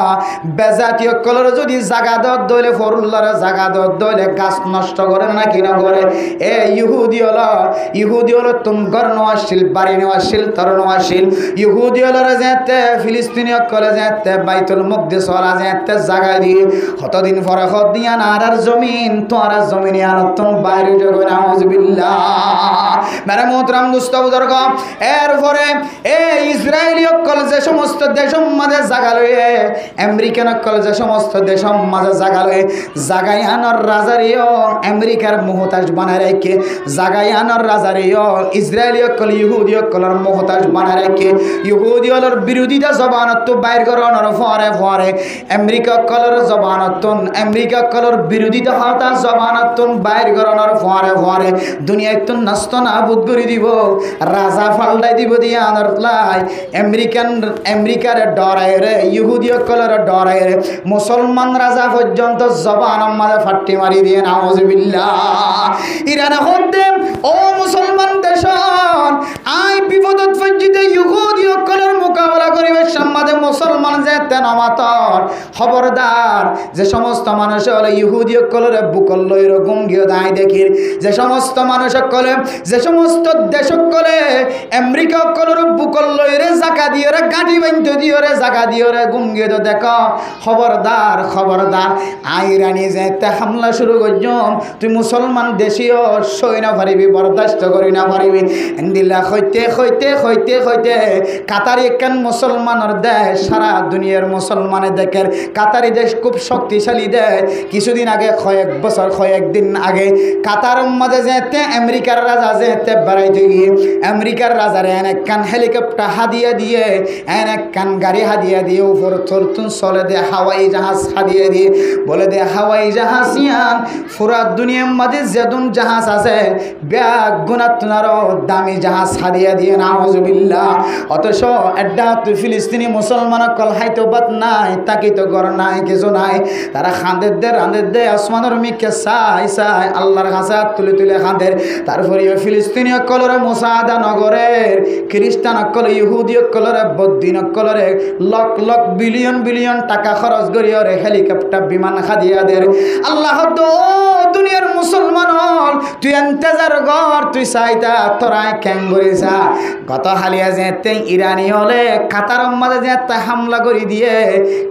বেজাতি অকলর যদি জাগা দর দইলে ফরুল্লার জাগা দর দইলে গাছ নষ্ট করে না কিনা করে এ ইহুদি হলো তুমি ঘর নেওয়াশীল বাড়ি নেওয়াশীল তর নেওয়াশীল ইহুদি হলর যেতে ফিলিস্তিনি অকলে যেতে বাইতুল মুকদ্দিস ওলা যেতে জাগা দিয়ে কতদিন পরে হদ দিয়া আর জমিন তোর জমিনে আর তুমি বাইরে যাবে নাউজুবিল্লাহ মেরে মোহতরম দোস্ত বুজুর্গ এরপরে এই ইসরায়েলি অকল যে সমস্ত দেশের মাঝে জাগা লয়ে আমেরিকান অকল যে সমস্ত দেশের মাঝে জাগা লয়ে জাগাই আনার রাজারিও আমেরিকার মুহতাজ বানায় রেখে জাগাই আনার রাজারিও ইসরায়েলি অকল ইহুদি অকলের মুহতাজ বানায় রেখে ইহুদি অকলের বিরোধিতা জবানত বাইর করানোর পরে আমেরিকা অকলের জবানত আমেরিকা অকলের বিরোধিতা হতা জবানত বাইর করানোর পরে দুনিয়ায় তো নষ্ট না বুধ করে দিব রাজা ফাল্টাই দিব দিয়ে আনার লাই আমেরিকার ডরায় রে ইহুদি অকলের ডরায় রে মুসলমান রাজা পর্যন্ত জবান মাঝে ফাট্টি মারি দিয়ে নাউজুবিল্লাহ ইরান হতে ও মুসলমান দেশন আই বিপদত পঞ্জিত ইহুদি অকলের মোকাবেলা করিবে সম্মাদে মুসলমান যে তেনমাতর খবরদার যে সমস্ত মানুষ হলে ইহুদি অকলের বুকল লইর গুঙ্গিও দায় দেখির যে সমস্ত মানুষ অকলে যে সমস্ত দেশ অকলে আমেরিকা অকলের বুকল লইরে জাকা দিয়ে রে গাড়ি বান্ধ দিয়ে রে জাকা দিয়ে রে গুঙ্গিয়ে তো দেখ খবরদার আইরানি যেতে হামলা শুরু করছম তুই মুসলমান দেশীয় সই না পারিবি বরদাস্ত করি না পারিবি এন্দিল্লা হইতে কাতারি একখান মুসলমানের দেশ সারা দুনিয়ার মুসলমানের দেখের কাতারি দেশ খুব শক্তিশালী দেশ কিছুদিন আগে কয়েকদিন আগে কাতার মাঝে যেতে আমেরিকার রাজা যেতে বেড়াইতে গিয়ে আমেরিকার রাজার একখান হেলিকপ্টার হাদিয়া দিয়ে একখান গাড়ি হাদিয়া দিয়ে উপর থরতুন চলে দে হাওয়াই জাহাজ হাদিয়া দিয়ে বলে দে হাওয়াই জাহাজ ইয়ান পুরা দুনিয়ার মাঝে যেদুন জাহাজ আছে ব্যাগ গুণাত্মারও দামি জাহাজ হাদিয়া দিয়ে নাউজুবিল্লাহ অথচ এড্ডা তুই ফিলিস্তিনি মুসলমান কল হাইতো বাত নাই তাকি তো ঘর নাই কিছু নাই তারা খাঁদের দে আসমানের মিকে চাই আল্লাহর কাছে তুলে খাঁদের তারপরে ফিলিস্তিনি কলরে মুসাদা নগরের খ্রিস্টান অকল ইহুদি অকলরে বদ্দিন অকলরে লক বিলিয়ন টাকা খরচ করিয়া রে হেলিকপ্টার বিমান খাদিয়া দের আল্লাহ তো দুনিয়ার মুসলমান হল তুই এন্তেজার ঘর তুই চাইতা তোরাই ক্যাং করিছা গত হালিয়া যেতে ইরানি হলে কাতার মাঝে যেতে হামলা করি দিয়ে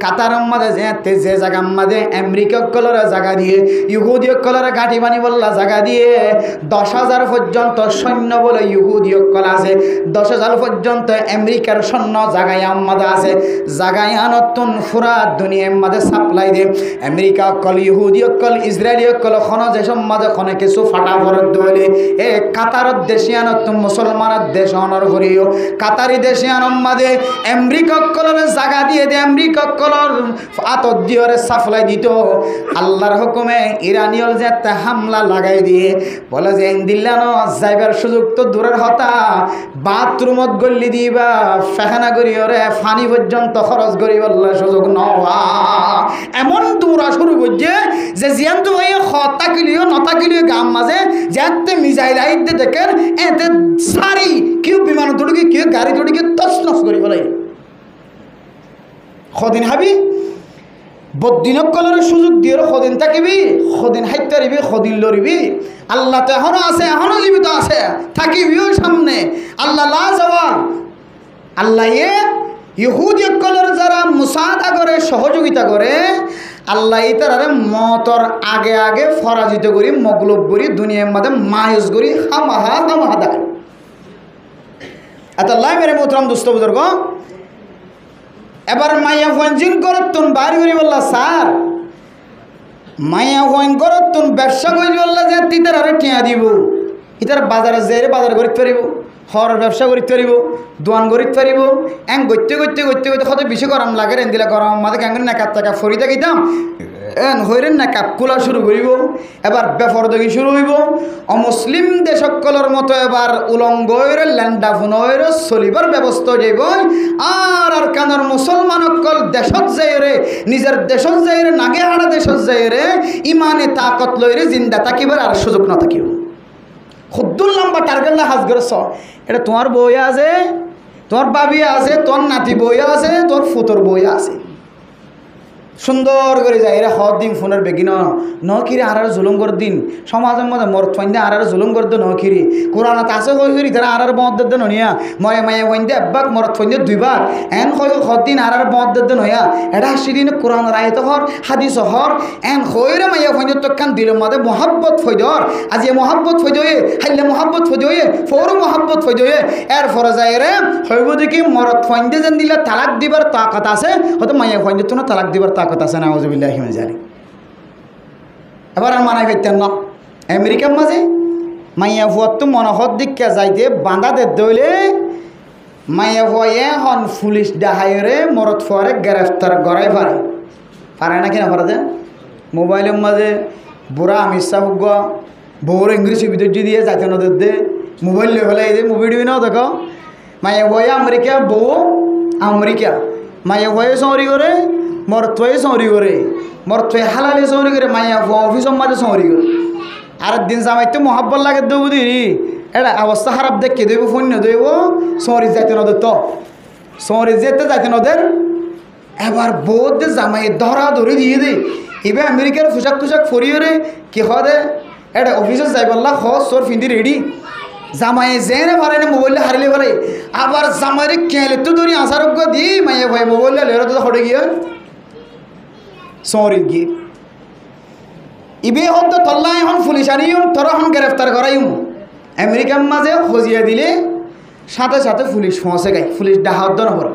কাতার মাঝে যেতে যে জায়গা মাঝে আমেরিকা কলরে জায়গা দিয়ে ইহুদি কলরে ঘাটি বানি বললা জায়গা দিয়ে 10,000 পর্যন্ত সৈন্য বলে ইহুদি কল আছে 10,000 পর্যন্ত আমেরিকার সৈন্য জায়গায় আমাদের আছে জায়গায় নতুন পুরা দুনিয়ার মাঝে সাপ্লাই দে আমেরিকা কল ইহুদি কল ইসরায়েলি কল খন যেসব মাঝে খনে কিছু ফাটাফরত দলে এ কাতার দেশিয়ান তুমি মুসলমানের দেশ অনর করিও কাতারি দেশিয়ান মাঝে আমেরিকা কলরে জায়গা দিয়ে দে আমেরিকা কলর আতর দিয়ে সাপ্লাই দিত আল্লাহর হুকুমে ইরানিয়ল যে হামলা লাগাই দিয়ে বলে যে দিল্লান যাইবার সুযোগ তো দূরের হতা বাথরুমত গল্লি দিবা ফেহানা করি ওরে ফানি পর্যন্ত খরচ করি বললে সুযোগ নওয়া এমন দৌড়া শুরু করছে যে জিয়ান তো ভাই হতা কিলিও নতা কিলিও গাম মাঝে যাতে মিজাইল আইতে দেখেন এতে সারি কেউ বিমান দৌড়ি কেউ গাড়ি দৌড়ি কেউ তছনছ করি বলে কদিন হাবি বদিনক কলরের সুযোগ দিয়ে কদিন থাকিবি কদিন হাইতে পারিবি কদিন লড়িবি আল্লাহ তো এখনো আছে এখনো জীবিত আছে থাকিবিও সামনে আল্লাহ লা যাওয়া আল্লাহ ইহুদি কলর যারা মুসাদা করে সহযোগিতা করে আল্লাহ তারারে মতর আগে আগে ফরাজিত করি মগলব করি দুনিয়ার মধ্যে মায়ুস করি হামাহা দেয়। এত আল্লাহ মেরে মোহতরম দুস্থ বুজুর্গ এবার মাইয়া ফঞ্জিন করত তুন বাড়ি করি বললা স্যার মাইয়া ফইন করত তুন ব্যবসা করি বললা যে তিতার আরে টিয়া দিব ইতার বাজারে যেয়ে বাজার করতে পারিব হর ব্যবসা করতে পারিব দোয়ান করতে পারিব এং গইতে গইতে গইতে গইতে কত বেশি গরম লাগে রেন দিলে গরম মাঝে কেন নাকাপ টাকা ফরি থাকিতাম এন হইরেন নাকাপ খোলা শুরু করিব এবার বেফরদগি শুরু হইব অমুসলিম দেশকলর মতো এবার উলঙ্গ হইরে ল্যান্ডা ফোন হইরে চলিবার ব্যবস্থা যাইব আর আর কানার মুসলমানকল দেশত যাইরে নিজের দেশত যাইরে নাগে হারা দেশত যাইরে ইমানে তাকত লইরে জিন্দা থাকিবার আর সুযোগ না থাকিব। খুদ্দুর লম্বা টার্গেট হাজ করেছ এটা তোমার বই আছে তোমার বাবি আছে তোর নাতি বই আছে তোর ফুতোর বই আছে সুন্দর করে যায় এরা হর দিন ফোনের বেগি ন কিরে আর জুলুম করে দিন সমাজের মধ্যে মরত ফাইন্দে আর জুলুম করে দে ন কিরে কোরআনত আছে হই করি তারা আর মদ দে ননিয়া ময়ে মায়ে ফাইন্দে একবার মরত ফাইন্দে দুইবার এন হই হর দিন আর মদ দে নয়া এটা সেদিন কোরআন রায়ত হর হাদিস হর এন হইরে মাইয়া ফাইন্দে তোকান দিল মধ্যে মহাব্বত ফৈদর আজ এ মহাব্বত ফৈদয়ে হাইলে মহাব্বত ফৈদয়ে ফৌর মহাব্বত ফৈদয়ে এর ফরে যায় রে হইব দেখি মরত ফাইন্দে যেন দিলে তালাক দিবার তাকত আছে হয়তো মাইয়া ফাইন্দে তো না তালাক দিবার তাকত আছে না আউযুবিল্লাহি মিনাশ জালিক। এবার আর মানাই পাইতেন না আমেরিকার মাঝে মাইয়া ফুয়ার তো মনোহর দিককে যাইতে বাঁধা দে দইলে মাইয়া ফুয়ে হন পুলিশ ডাহাইরে মরত ফুয়ারে গ্রেফতার করাই পারে না কিনা পারে যে মোবাইলের মাঝে বুড়া আমির সাহুগ বউর ইংলিশ ভিতর দিয়ে যাইতে নদের দে মোবাইল লে ফেলে যে মুভি টিভি নাও দেখো মাইয়া ফুয়ে আমেরিকা বউ আমেরিকা মাইয়া ফুয়ে চৌরি করে মরথয়ে চৌরি করে মরথয়ে হালালে চৌরি করে মাইয়া অফিসের মাঝে চৌরি করে আর দিন জামাইতে মহাব্বত লাগে দেবো দিদি এটা অবস্থা খারাপ দেখে দেব ফোন দেব চৌরি যাইতে নদের তো চৌরি যেতে যাইতে নদের এবার বহুত জামাই ধরা ধরে দিয়ে দে এবার আমেরিকার পোশাক টুশাক ফরিয়ে রে কি হদে এটা অফিসে যাই বললা চোর ফিন্দি রেডি জামাই যেনে পারে না মোবাইলে হারিলে পারে আবার জামাইরে কেলে তো ধরি আসারোগ্য দি মাইয়া ভাই মোবাইলে লেরা তো হটে গিয়ে চৌরি গিয়ে ইবে হন তো তল্লা এখন পুলিশ আনিম তোরা হন গ্রেফতার করাইম আমেরিকার মাঝে খজিয়া দিলে সাথে সাথে পুলিশ ফসে গাই পুলিশ ডাহাদ্দ নগর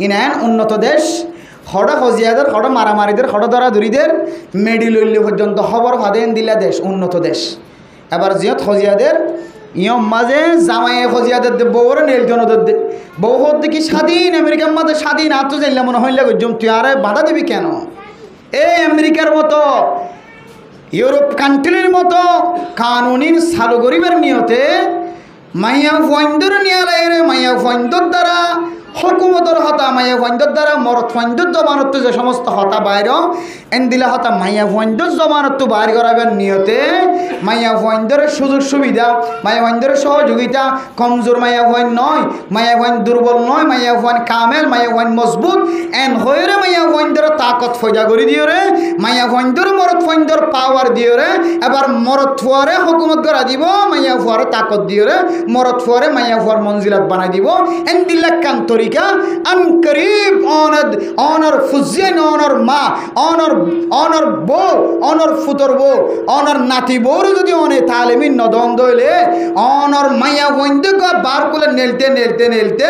ইনান উন্নত দেশ হড়া খজিয়াদের হড়া মারামারিদের হড়া ধরাধরিদের মেডিলল্লি পর্যন্ত খবর ফাদেন দিলা দেশ উন্নত দেশ। এবার জিয়ত খজিয়াদের ইয়ম মাঝে জামাইয়ে খজিয়াদের দে বউরে নেলজনদের দে বউ হতে কি স্বাধীন আমেরিকার মাঝে স্বাধীন আর তো যাইলে মনে হইলে গজ্জম তুই আরে বাধা দিবি কেন এই আমেরিকার মতো ইউরোপ কান্ট্রির মতো কানুনির চালু গরিবের নিয়তে মাইয়া ফন্দর নিয়ে রে মাইয়া ফন্দর দ্বারা হকুমতর হতা মাইয়া ফন্দর দ্বারা মরত ফন্দর জমানত যে সমস্ত হতা বাইর এন দিলা হতা মাইয়া ফন্দর জমানত বাইর করাবার নিয়তে মাইয়া ফন্দরের সুযোগ সুবিধা মাইয়া ফন্দরের সহযোগিতা কমজোর মাইয়া ফন নয় মাইয়া ফন দুর্বল নয় মাইয়া ফন কামেল মাইয়া ফন মজবুত এন হয়ে মাইয়া ফন্দর তাকত ফয়দা করে দিও রে মাইয়া ফন্দর মরত ফন্দর পাওয়ার দিও রে এবার মরত ফুয়ারে হুকুমত করা দিব মাইয়া ফুয়ারে তাকত দিও রে মরত ফুয়ারে মাইয়া ফুয়ার মঞ্জিলাত বানাই দিব এন দিল্লা কান্তরিকা আন করিব অনর ফুজিয়ান অনর মা অনর বউ অনর ফুতর বউ অনর নাতি বউর যদি অনে তালিমিন নদন দইলে অনর মাইয়া বন্ধ বার করে নেলতে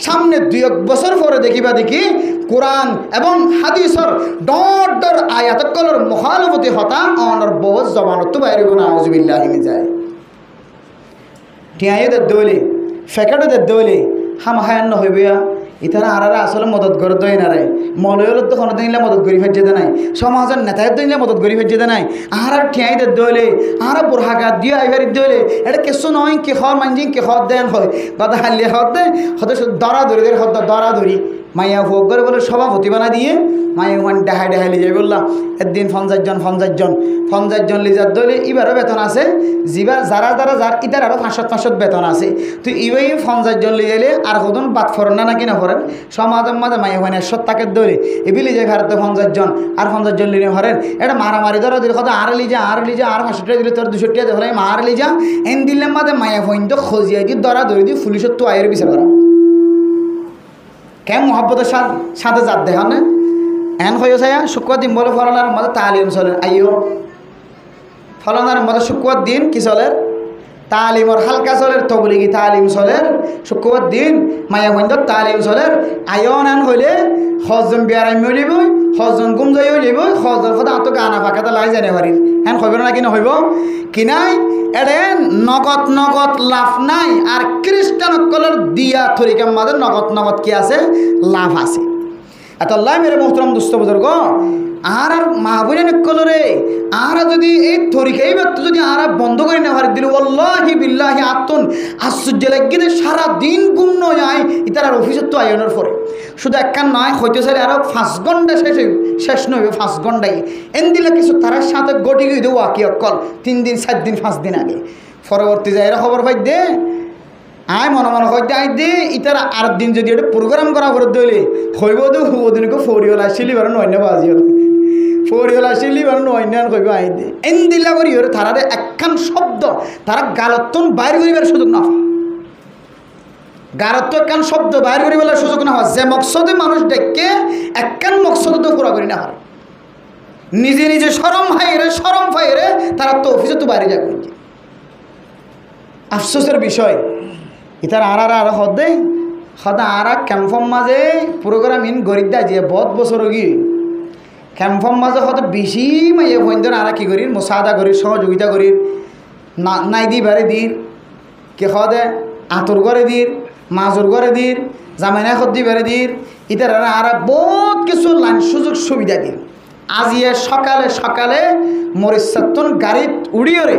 সামনে 2 বছর পরে দেখিবা দেখি কোরআন এবং হাদিসর ডর আয়াত কলর মুখালফতি হতা অনর বউ জবানত বাইরে না আউযুবিল্লাহি মিন যায় টিয়াইদের দইলে ফেকাটদের দইলে হামাহায়ান্ন হইবে ইতারা আরারা আসলে মদত করে দই না রে মলয়লত তো কোনোদিন মদত করি ফের যেতে নাই সমাজের নেতাদের দিন মদত করি ফের যেতে নাই আর ঠেয়াইদের দইলে আর বোরহাঘাত দিয়ে আইভারির দইলে এটা কিছু নয় কে হর মানজি কে হর দেন হয় কথা হাল্লি হর দে হতে দরাদরিদের হদ দরাদরি মাইয়া ভোগ করে বলে সভাপতি বানা দিয়ে মাইয়া ওয়ান ডাহাই লিজাই বললাম একদিন 50 জন লিজার দইলে এবারও বেতন আছে যারা যার ইতার আরও 500 বেতন আছে তুই ইবাই 50 জন লিজাইলে আর কতন বাদ ফরেন না কিনা ফরেন সমাজের মাঝে মাইয়া ওয়ান 100 টাকার দইলে এবি লিজাই ভারতে 50 জন আর 50 জন লিনে হরেন এটা মারামারি ধরো দিলে কত আর লিজা আর 500 টাকা দিলে তোর 200 টাকা দেবে আর লিজা এন দিলের মাঝে মাইয়া ওয়ান তো খজিয়া দি দরা ধরে দি পুলিশের তো আয়ের বিচার করা কেন মহব্বতের সাথে জাত দেখান না এন হয়ে যায় শুক্রবার দিন বলে ফলানার মধ্যে তালিম চলে আইও ফলানার মধ্যে শুক্রবার দিন কি চলে তালিমর হালকা চলের তবলিগি তালিম চলের শুক্রবার দিন মায়া বন্ধর তালিম চলের আয়ন আন হইলে হজন বিয়ার আমি উলিব হজন গুম যাই উলিব হজর কথা আত গানা ফাঁকাতে লাই জানে পারি হ্যাঁ হইব না কিনা হইব কি নাই এডে নগদ নগদ লাভ নাই আর খ্রিস্টানসকলের দিয়া থরিকার মাঝে নগদ নগদ কি আছে লাভ আছে এত আল্লাহ মেরে মোহতরম দুস্থ বুজুর্গ আর মাহবুব নকলরে আর যদি এই তরিকাই ব্যক্তি যদি আর বন্ধ করে না পারি দিল আল্লাহি বিল্লাহি আত্মন আশ্চর্য লাগিয়ে সারা দিন গুম নয় ইতার অফিসের তো আয়নের পরে শুধু একখান নয় হইতে চাইলে আরও 5 ঘন্টা শেষ নইবে 5 ঘন্টায় এন দিলে কিছু তার সাথে গটি গিয়ে দেবো কি অকল 3 দিন 4 দিন 5 দিন আগে পরবর্তী যায় এরা খবর পাই দে আয় মনে মনে হইতে আই দে ইতার আর দিন যদি একটা প্রোগ্রাম করা করে দইলে হইব তো ওদিনকে ফরিওলা আসিলি বার নয় না বাজি হল ফরিওলা আসিলি বার নয় না কইব আই দে এন দিলা করি ওরে তারারে একখান শব্দ তারা গালতন বাইর করিবার সুযোগ না গালত একখান শব্দ বাইর করিবার সুযোগ না হয় যে মকসদে মানুষ ডেকে একখান মকসদ তো পুরা করি না হয় নিজে নিজে শরম ফাইরে তারা তো অফিসে তো বাইরে যাবে আফসোসের বিষয় ইতার আর হদে সদা আর ক্যাম্পম মাঝে প্রোগ্রাম ইন গরিব দা যে বহুত বছর গিয়ে ক্যাম্পম মাঝে হয়তো বেশি মাইয়ে বন্ধন আর কি করি মোসাদা করি সহযোগিতা করি নাই দি বারে দির কে হদে আতর করে দির মাজুর করে দির জামাইনা খদ্দি বেড়ে দির ইতার আর বহুত কিছু লাইন সুযোগ সুবিধা দিন আজিয়ে সকালে সকালে মরিচাতন গাড়িত উড়িয়ে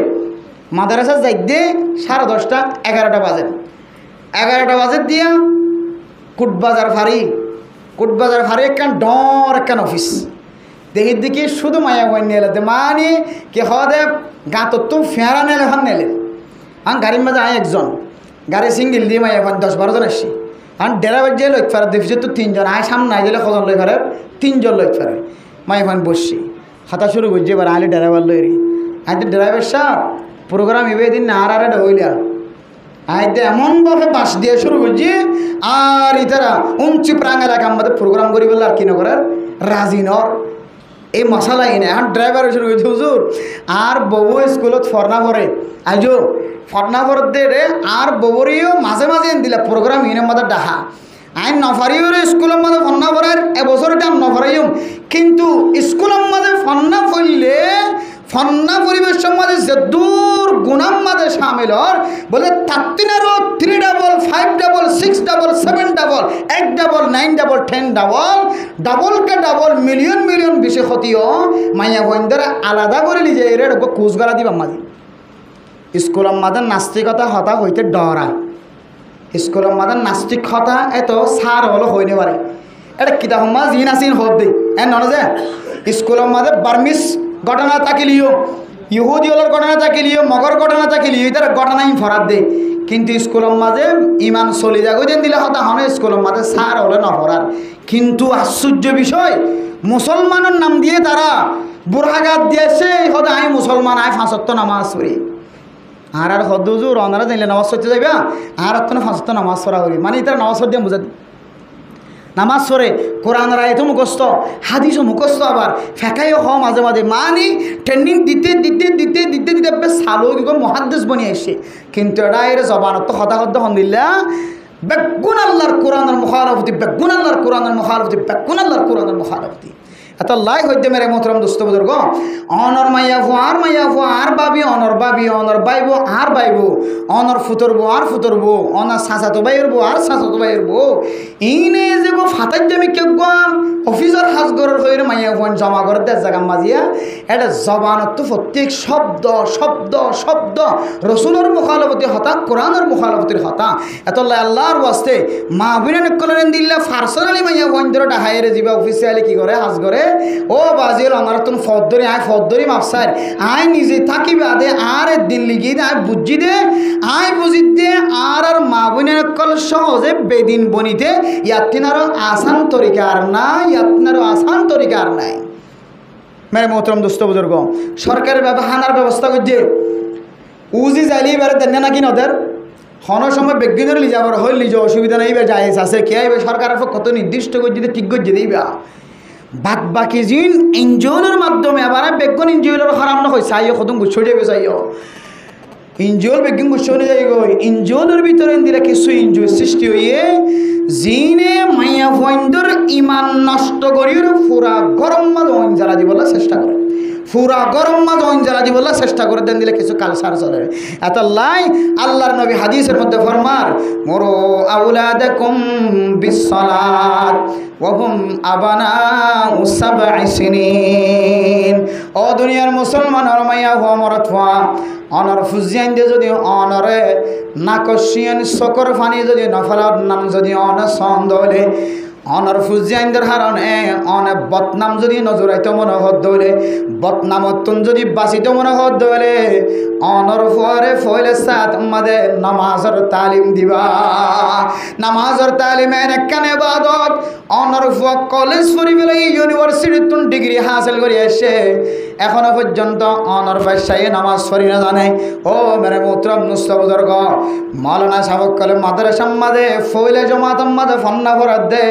মাদ্রাসা যাই দিয়ে 10:30 11টা বাজে 11টা বাজে দিয়া কুটবাজার ফারি একখান ডর একখান অফিস দেখি শুধু মায়া বই নিয়ে মানে কে হদে গাঁতর তো ফেঁড়া নেলে হান নেলে গাড়ির মাঝে আয় একজন গাড়ি সিঙ্গেল দিয়ে মায়া বই 10-12 জন আসছি ড্রাইভার যে লইতে পারে দেখিছে তো 3 জন আয় সামনে আই দিলে কজন লই পারে 3 জন লইতে পারে মায়া বই বসছি হাতা শুরু করছি এবার আইলে ড্রাইভার লইরি আইতে ড্রাইভার সাহেব প্রোগ্রাম এবার দিন না আর হইলা আইতে এমনভাবে বাস দিয়ে শুরু করছি আর ইতারা উঞ্চি প্রাং এলাকা আমাদের প্রোগ্রাম করি বলে আর কি নকরার রাজি নর এই মশালা এনে এখন ড্রাইভার শুরু করছি হুজুর আর বউ স্কুলত ফরনা ভরে আইজো ফরনা ভর দে রে আর বউরিও মাঝে মাঝে এনে দিলা প্রোগ্রাম ইনের মধ্যে ডাহা আইন নফারিও রে স্কুলের মধ্যে ফন্না ভরার এবছর এটা নফারিও কিন্তু স্কুলের মধ্যে ফন্না ফইলে ফন্না পরিবেশের মাঝে যে দূর গুণাম মাঝে সামিল হর বলে 3 double 5 double 6 double 7 double 8 double 9 double 10 double K double million বেশি ক্ষতিও মাইয়া বন্ধুরা আলাদা করে লিজে এর কুচ গলা দিবা মাঝে স্কুলের মাঝে নাস্তিকতা হতা হইতে ডরা স্কুলের মাঝে নাস্তিক হতা এত সার হলো হইতে পারে এটা কিতাব মাঝ জিন আসিন হত দেই নয় যে স্কুলের মাঝে বার্মিস ঘটনা তাকিলিও ইহুদি হলের ঘটনা তাকিলিও মগর ঘটনা তাকিলিও এটার ঘটনাই ফরাত দে কিন্তু স্কুলের মাঝে ইমান চলি যাগো যেন দিলে হতা হনে স্কুলের মাঝে সার হলে নফরার কিন্তু আশ্চর্য বিষয় মুসলমানের নাম দিয়ে তারা বুড়াঘাত দিয়েছে হতে আমি মুসলমান আয় 5 ওয়াক্ত নামাজ পড়ি আর হদুজুর অনারা জানলে নামাজ পড়তে যাইবা আর 5 ওয়াক্ত নামাজ পড়া করি মানে এটা নামাজ পড়তে বুঝা নামাজ পড়ে কোরআন রায়তো মুখস্থ হাদিসও মুখস্থ আবার ফেঁকাইও হওয়া মাঝে মাঝে মানে ট্রেনিং দিতে বেশ সালো কি মহাদ্দেশ বনিয়ে আসছে কিন্তু এটা এর জবানত হতাহত হন্দিল্লা বেগুন আল্লাহর কোরআনের মুখালফতি বেগুন আল্লাহর কোরআনের মুখালফতি বেগুন আল্লাহর কোরআনের মুখালফতি এত লাই হইতে মেরে মোহতরম দোস্ত বুজুর্গ অনর মাইয়াফু আর বাবি অনর বাইবো আর বাইবো অনর ফুতরবো আর ফুতরবো অনার সাঁচাতো বাইরবো আর সাঁচাতো বাইরবো ইনে যে গো ফাতাই আমি কেউ অফিসার হাজগরের হয়ে মাইয়াফুয়ান জমা করে দেশ জায়গা মাজিয়া এটা জবানত প্রত্যেক শব্দ রসুলের মুখালবতী হতা কোরআনের মুখালবতীর হতা এত আল্লাহর ওয়াস্তে মাহবিন কলেন দিল্লা ফার্সনালি মাইয়াফুয়ান ধরে ডাহাইরে যাবা অফিসিয়ালি কি করে হাজ করে ও বাজিল আমার তুমি ফদ্দরি আয় ফদ্দরি মাপসার আয় নিজে থাকিবে আদে আর দিন লিগি আয় বুঝি দে আয় বুঝি দে আর মা বোনের কল সহজে বেদিন বনিতে ইয়াতিনারও আসান তরিকার নাই মেরে মোহতরম দোস্ত বুজুর্গ সরকারের হানার ব্যবস্থা করছে উজি জালি এবারে দেন নাকি নদের হন সময় বিজ্ঞানের লিজা আবার হইল লিজা অসুবিধা নাই বা যায় আছে কে আইবে সরকারের কত নির্দিষ্ট করে যদি ঠিক করে দিবা বাদ বাকি জিন এনজিওর মাধ্যমে আবার বেগুন এনজিওর খারাপ না হয় চাইও কত গুছো যাবে চাইও এনজিওর বেগুন গুছো নিয়ে যাই গই এনজিওর ভিতরে দিলে কিছু এনজিও সৃষ্টি হইয়ে জিনে মাইয়া ফয়েন্দর ইমান নষ্ট করিয়ে পুরা গরম মাঝ অঞ্জলা দিবলা চেষ্টা করে পুরা গরম মাঝ অঞ্জলা দিবলা চেষ্টা করে দেন দিলে কিছু কালসার চলে এত লাই আল্লাহর নবী হাদিসের মধ্যে ফরমার মুরু আউলাদাকুম বিসসালাত ওয়া হুম আবানাউ সাবঈ সিনিন ও দুনিয়ার মুসলমান আর মাইয়া হওয়া মরত হওয়া অনর ফুজিয়ান দিয়ে যদি অনরে নাকশিয়ান সকর ফানি যদি নফলার নাম যদি অন সন্দলে অনর ফুজিয়ানদের হারণে অনেক বদনাম যদি নজরাইতে মনে হত দৌলে বদনামতন যদি বাঁচিত মনে হত দৌলে অনর ফুয়ারে ফইলে সাত আমাদের নামাজের তালিম দিবা নামাজের তালিমের একখানে বাদত অনর ফুয়া কলেজ পড়ি ফেলে ইউনিভার্সিটির ডিগ্রি হাসিল করে এসে এখনো পর্যন্ত অনর ব্যবসায়ী নামাজ পড়ি না জানে ও মেরে মোহতরম নুসরাত বুজুর্গ মাওলানা সাহেব কলে মাদ্রাসার মাঝে ফইলে জমাত মাঝে ফন্না ভরাত দে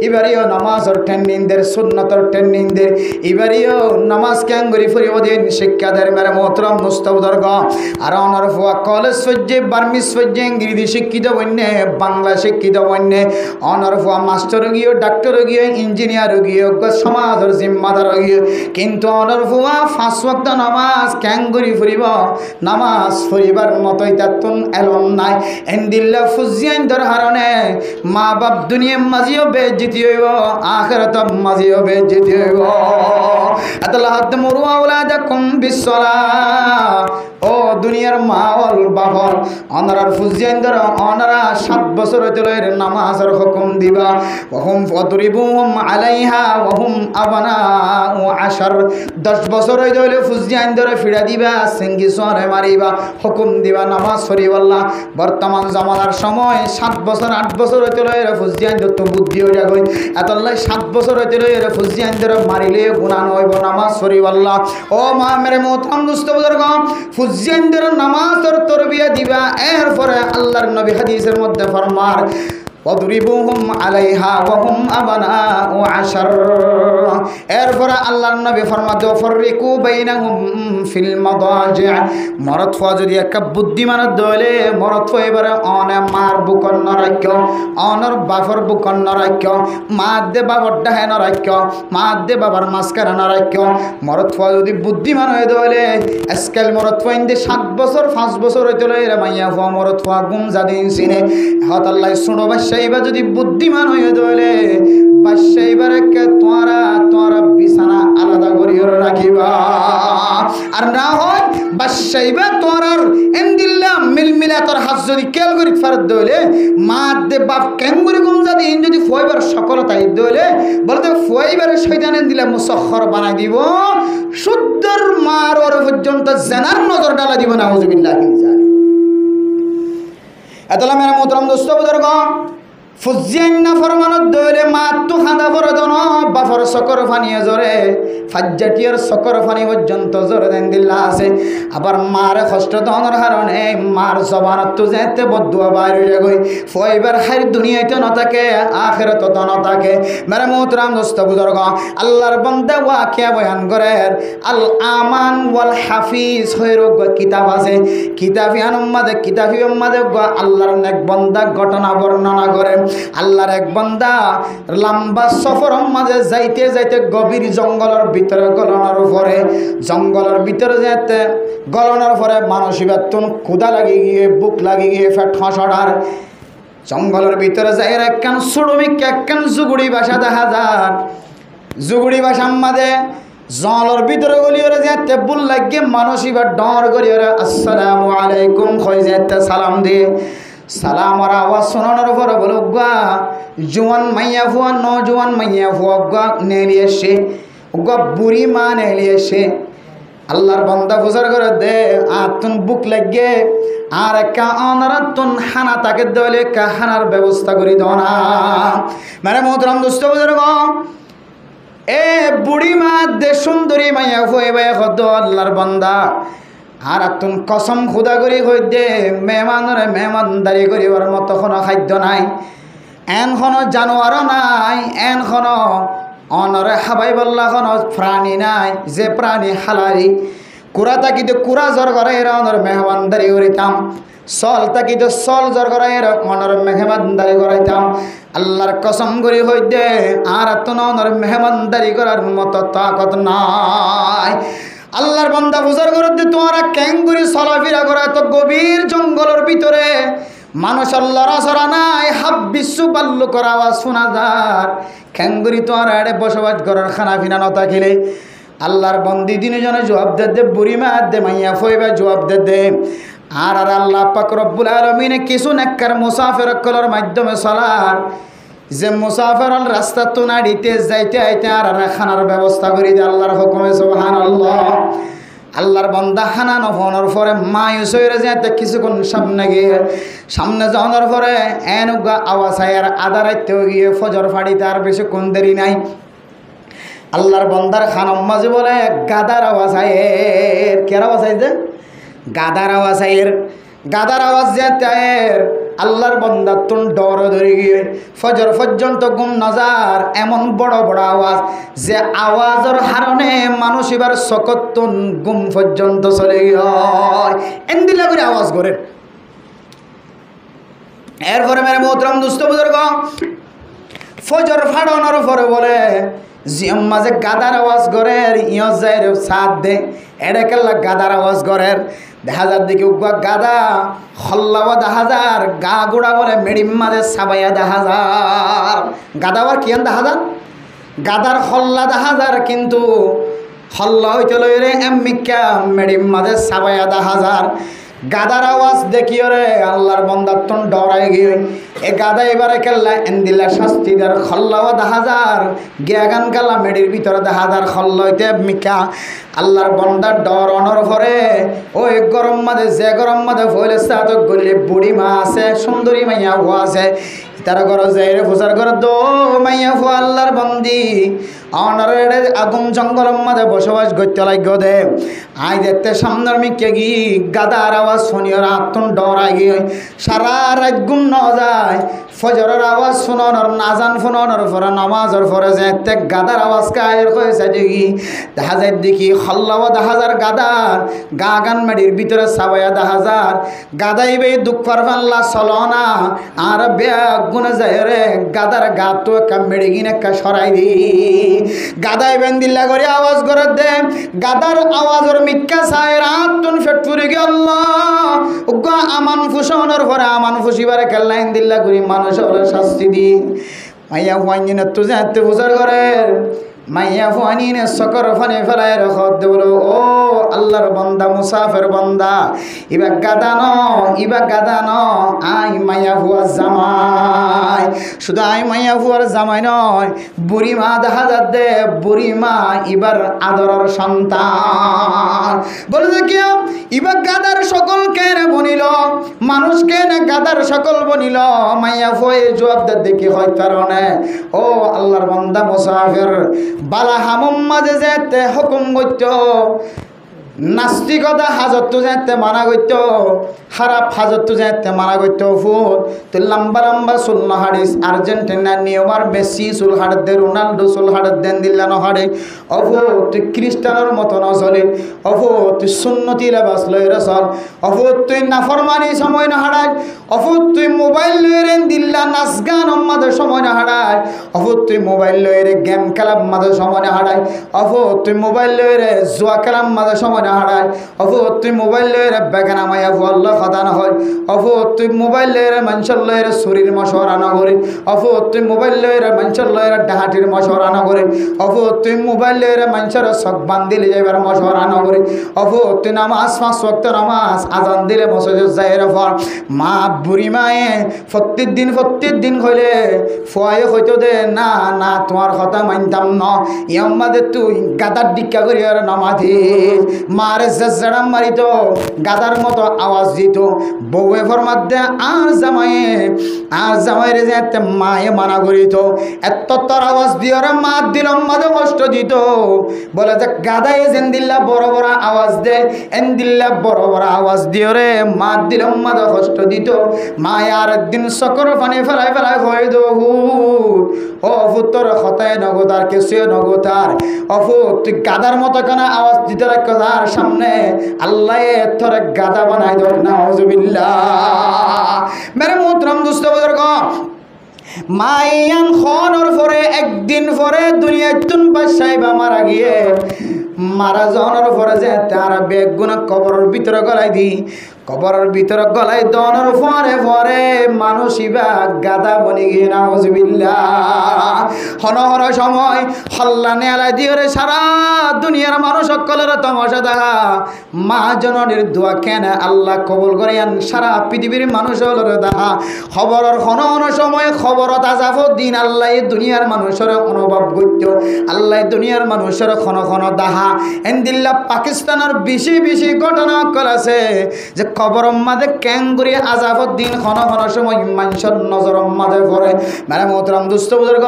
ইবারিও নামাজের ট্রেনিংদের সুন্নতের ট্রেনিংদের ইবারিও নামাজ ক্যাঙ্গুরি ফুরিব দিন শিক্ষাদের মেরে মোহতরম নুসরাত বুজুর্গ আর অনর ফুয়া কলেজ পর্যায়ে বার্মিস পর্যায়ে ইংরেজি শিক্ষিত বন্যে বাংলা শিক্ষিত বন্যে অনর ফুয়া মাস্টার গিয়ে ডাক্তার গিয়ে ইঞ্জিনিয়ার গিয়ে সমাজের জিম্মাদার গিয়ে কিন্তু অনর ফুয়া 5 ওয়াক্ত নামাজ ক্যাঙ্গুরি ফুরিব নামাজ ফুরিবার মতোই তাতুন এলম নাই এন্দিল্লা ফুজিয়ান দর হারণে মা বাপ দুনিয়া মাঝিও বেজ্জতি হইব আখিরাত মাঝিও বেজ্জতি হইব আল্লাহ হাত মুরু আওলাদাকুম বিসসালাহ ও দুনিয়ার মাওল বাবল অনারার ফুজিয়ান দর অনারা 7 বছর হইতে নামাজের হুকুম দিবা ওহুম ফাদরিবুহুম আলাইহা ওহুম আবনাউ 10 বছর হইতে হইলে ফুজিয়ান দর ফিরা দিবা সিঙ্গি সরে মারিবা হুকুম দিবা নামাজ পড়িবাল্লাহ বর্তমান জামানার সময় 7 বছর 8 বছর হইতে হইলে ফুজিয়ান দর তো বুদ্ধি হইয়া গই এতলাই 7 বছর হইতে হইলে ফুজিয়ান দর মারিলে গুনাহ হইব নামাজ পড়িবাল্লাহ ও মা মেরে মোহতরম দোস্ত বুজুর্গ ফুজিয়ানদের নামাজের তরবিয়া দিবা এরপরে আল্লাহর নবী হাদিসের মধ্যে ফরমার ওয়াদরিবুহুম আলাইহা ওয়া হুম আবনাউ 10 এরপরে আল্লাহর নবী ফরমাতে ফাররিকু বাইনাহুম ফিল মাদাজি মরদ ফা যদি একটা বুদ্ধিমান দলে মরদ ফা এবারে অনে মার বুকন নরাক্য অনর বাফর বুকন নরাক্য মা দে বাবার ডাহে নরাক্য মা দে বাবার মাসকার নরাক্য মরদ ফা যদি বুদ্ধিমান হয়ে দলে আজকাল মরদ ফা ইন্দে 7 বছর 5 বছর হইতে লইরা মাইয়া ফা মরদ ফা গুম জাদিন সিনে হত আল্লাহ শুনো বাদশাহ যদি বুদ্ধিমান হয়ে দলে বাদশাহ এবারকে তোরা বিছানা আলাদা করিয়ে রাখিবা আর না হয় বাদশাহ তোরার এমদিল্লা মিলমিলা তোর হাত যদি কেল করি ফারত দলে মা দে বাপ কেঙ্গুরি গুম যদি যদি ফয়বার সকলতাই দলে বলতে ফয়বারে শয়তান দিলা মুসখর বানাই দিব শুদ্ধর মার ওর পর্যন্ত জানার নজর ডালা দিব না হুজুবিল্লাহ এতলা মেরা মোহতরম দোস্ত বুজুর্গ ফুজিয়ান না ফরমানত দইলে মাতু খান্দা ফরদন বাফর সকর ফানিয়ে জরে ফাজ্জাটিয়ার সকর ফানি পর্যন্ত জরে দেন দিল্লা আছে আবার মার কষ্ট দনের কারণে মার জবানত তো যেতে বদুয়া বাইরে হয়ে গই ফয়বার হার দুনিয়াতে না থাকে আখিরাত তো না থাকে মেরে মোহতরম দোস্ত বুজুর্গ আল্লাহর বান্দা ওয়াকিয়া বয়ান করে আল আমান ওয়াল হাফিজ হইরগ কিতাব আছে কিতাবি উম্মাদে আল্লাহর নেক বান্দা ঘটনা বর্ণনা করে আল্লাহর এক বান্দা লম্বা সফরের মাঝে যাইতে যাইতে গভীর জঙ্গলের ভিতরে গলনের পরে জঙ্গলের ভিতরে যেতে গলনের পরে মানসিকতান ক্ষুধা লাগি গিয়ে বুক লাগি গিয়ে পেট হাসড়ার জঙ্গলের ভিতরে যাই একখান শ্রমিক একখান জুগুড়ি বাসা দেখা যায় জুগুড়ি বাসার মাঝে জলের ভিতরে গলিয়ে যেতে বুল লাগিয়ে মানসিকতা ডর করিয়ে আসসালামু আলাইকুম কই যেতে সালাম দিয়ে সালামর আওয়াজ শোনানোর পরে বলো গা জোয়ান মাইয়া ফুয়া নজওয়ান মাইয়া ফুয়া গা নেলিয়ে সে গা বুড়ি মা নেলিয়ে সে আল্লাহর বান্দা বুঝার করে দে আতুন বুক লাগে আর একা অনারাতুন হানা তাকে দলে কাহানার ব্যবস্থা করি দাও না মানে মোহতরম দোস্ত বুঝার গো এ বুড়ি মা দে সুন্দরী মাইয়া ফুয়া এবার কত আল্লাহর বান্দা আর তুন কসম খুদা করি হই দে মেহমানরে মেহমানদারি করিবার মতো কোনো খাদ্য নাই, এনখনো জানোয়ারও নাই, এনখনো অনরে হাবাই বল্লা কোনো প্রাণী নাই যে প্রাণী হালারি। কুড়া তাকিতে কুড়া জর করে এরা অনর মেহমানদারি করিতাম, চল তাকিতে চল জর করে এরা অনর মেহমানদারি করাইতাম। আল্লাহর কসম করি হই দে আর তুন অনর মেহমানদারি করার মতো তাকত নাই। আল্লাহর বান্দা বুঝার করে তোমরা ক্যাঙ্গুরি চলাফেরা করা এত গভীর জঙ্গলের ভিতরে, মানুষের লড়াচড়া নাই, হাব বিশ্ব পাল্লু করা আওয়াজ শোনা যার। ক্যাঙ্গুরি তোমার এড়ে বসবাস করার খানা পিনা নতা খেলে আল্লাহর বন্দি দিনে জনে জবাব দে বুড়ি মা দে মাইয়া ফইবা জবাব দে। আর আল্লাহ পাক রব্বুল আলামিনে কিছু নেককার মুসাফির কলার মাধ্যমে চলার যে মুসাফির রাস্তা তো নাড়িতে যাইতে আইতে আর খানার ব্যবস্থা করি দে আল্লাহর হুকুমে সুবহানাল্লাহ। আল্লাহর বান্দা খানা নফনের পরে মায়ুস হয়ে যেতে কিছুক্ষণ সামনে গিয়ে সামনে যাওয়ার পরে এনুগা আওয়াজ আর আধা রাইতেও গিয়ে ফজর ফাড়িতে আর বেশিক্ষণ দেরি নাই। আল্লাহর বান্দার খানম মাঝে বলে গাদার আওয়াজ আয়ের, কের আওয়াজ আইছে? গাদার আওয়াজ আয়ের। গাদার আওয়াজ যেতে আয়ের আল্লাহর বান্দা তুন ডর ধরে গিয়ে ফজর পর্যন্ত ঘুম নজার। এমন বড় বড় আওয়াজ যে আওয়াজের হারণে মানুষ এবার সকতুন ঘুম পর্যন্ত চলে গিয়ে এন্দিলা করে আওয়াজ করে। এরপরে মেরে মোহতরম দুস্থ বুজুর্গ ফজর ফাড়ানোর পরে বলে জিয়ম মাঝে গাদার আওয়াজ করে ইয় যায় সাথ দে এড়ে কেল্লা গাদার আওয়াজ করে। দেখা যার দিকে উগুয়া গাদা হল্লাওয়া দেখা যার, গা গুড়া বলে মেডিম মাঝে সাবাইয়া দেখা যার। গাদা আবার কিয়ান দেখা যার? গাদার হল্লা দেখা যার, কিন্তু হল্লা হইতে লই রে এমিকা মেডিম মাঝে সাবাইয়া দেখা যার। গাদার আওয়াজ দেখিও রে আল্লাহর বন্দাত্তন ডরাই গিয়ে এ গাদা এবারে কেল্লা এন্দিল্লা শাস্তিদার খল্লাও দেখা যার, গিয়াগান গালা মেডির ভিতরে দেখা যার খল্লাইতে মিকা। আল্লাহর বন্দার ডর অনর ভরে ওই গরম মাঝে যে গরম মাঝে ফলে সাত গলি বুড়ি মা আছে, সুন্দরী মাইয়া হওয়া আছে, তারা ঘরে যাই রে ফুসার ঘরে দো মাইয়া ফো আল্লাহর বন্দি অনরের আগুন জঙ্গলের মাঝে বসবাস করতে লাগ দে। আই দেখতে সামনের মিকে গি গাদার আওয়াজ শুনিও রাতন ডরাই গিয়ে সারা রাত ঘুম ন যায়। ফজরের আওয়াজ শুনানোর নাজান শুনানোর পরে নামাজের পরে যেতে গাদার আওয়াজ কায়ের হয়েছে দেখি দেখা যায় দেখি হল্লাও দেখা যার গাদার গা গান মেডির ভিতরে সাবাইয়া দেখা যার। গাদাইবে দুঃখ পারবাল্লা চলো না আর ব্যাগ গুনে যায় রে গাদার গা তো একটা মেডি কিনে একটা সরাই দি গাদাই বেন্দিল্লা করে আওয়াজ করে দে। গাদার আওয়াজের মিক্কা চায় রাত তুন ফেট ফুরে গেল আমান ফুসনের পরে আমান ফুসিবারে খেললাইন দিল্লা করি মানুষের শাস্তি দি। মাইয়া হুয়াইনিনে তো যাতে বুঝার করে মাইয়া ফুয়ানিনে সকর ফানে ফেলায় রখত বলো ও আল্লাহর বান্দা মুসাফির বান্দা ইবা গাদানো আই মাইয়া ফুয়ার জামাই। শুধু আই মাইয়া ফুয়ার জামাই নয়, বুড়ি মা দেখা যাচ্ছে বুড়ি মা ইবার আদরের সন্তান। বলে যে কি ইবা গাদার সকল কেনে বনিল মানুষ কেনে গাদার সকল বনিল। মাইয়া ফুয়ে জবাব দেখি হয় কারণে ও আল্লাহর বান্দা মুসাফির বালা হামম মাঝে যেতে হুকুম করত, নাস্তিকতা হাজতটো যেতে মানা করত, খারাপ হাজতটো যেতে মানা করত। ফুট তুই লম্বা লম্বা চুল নহাড়িস, আর্জেন্টিনা নিয়মার মেসি চুল হাড় দে, রোনাল্ডো চুল হাড় দেন দিল্লা নহাড়ে। অফু তুই খ্রিস্টানের মতো নচলে, অফু তুই সুন্নতি লেবাস লইরে চল, অফু তুই নাফরমানি সময় নহাড়াই, অফু তুই মোবাইল লইরে দিল্লা নাচ গান মাঝে সময় নহাড়াই, অফু তুই মোবাইল লইরে গেম খেলার মাঝে সময় নহাড়াই, অফু তুই মোবাইল লইরে জুয়া খেলার মাঝে সময় হারায়, অফু তুই মোবাইল লইরে বেগানা মাইয়া আল্লাহ কথা না হয়, অফু তুই মোবাইল লইরে মানুষের লইরে শরীর মশওয়ারা না করে, অফু তুই মোবাইল লইরে মানুষের লইরে ডাহাটির মশওয়ারা না করে, অফু তুই মোবাইল লইরে মানুষের শখ বান্ধিলে যাইবার মশওয়ারা না করে, অফু তুই নামাজ 5 ওয়াক্ত নামাজ আজান দিলে মসজিদে যাইরে ফর। মা বুড়ি মায়ে প্রত্যেক দিন হইলে ফুয়ায়ে হইতো দে না না তোমার কথা মানতাম ন ইয়াম্মাদে তুই গাদার ডিক্কা করি আর নামাজি মারে জেজড়াম মারিত গাদার মতো আওয়াজ দিত বউয়ে ফরমাদ্দে আর জামাইরে যে এত মায়ে মানা করিত এত তোর আওয়াজ দিও রে মা দিলম মাঝে কষ্ট দিত বলে যে গাদাই যেন দিল্লা বড় বড় আওয়াজ দে এন দিল্লা বড় বড় আওয়াজ দিও রে মা দিলম মাঝে কষ্ট দিত মা আর একদিন চকর পানি ফেলাই হয়ে দো ও ফুতর হতায় নগতার কেসে নগতার অফুত তুই গাদার মতো কেন আওয়াজ দিতে রাখ তার সামনে আল্লাহ তোর গাদা বানাই দোক না হুজুবিল্লাহ মেরে মোহতরম দোস্ত বুজুর্গ মাইয়ান খনর পরে একদিন পরে দুনিয়ায় তুন বাসাইবা মারা গিয়ে মারা যাওয়ার পরে যে তার বেগুনা কবরের ভিতরে গলাই দি কবরের ভিতরে গলাই দনের পরে পরে মানুষিবা গাদা বনি গিয়ে নাউজুবিল্লাহ হন হন সময় হল্লা নেলাই দিয়ে সারা দুনিয়ার মানুষ সকলের তমাশা দেখা মা জননীর দোয়া কেন আল্লাহ কবুল করিয়ান সারা পৃথিবীর মানুষ হলের দেখা খবরের হন হন সময় খবরত আজাব দিন আল্লাহ দুনিয়ার মানুষের অনুভব করত আল্লাহ দুনিয়ার মানুষের খন খন দেখা এন্দিল্লা পাকিস্তানের বেশি ঘটনা আছে যে খবর মাঝে ক্যাঙ্গুরি আজাবত দিন খন খন সময় মানুষের নজর মাঝে পড়ে মানে মোহতরম দুস্থ বুজুর্গ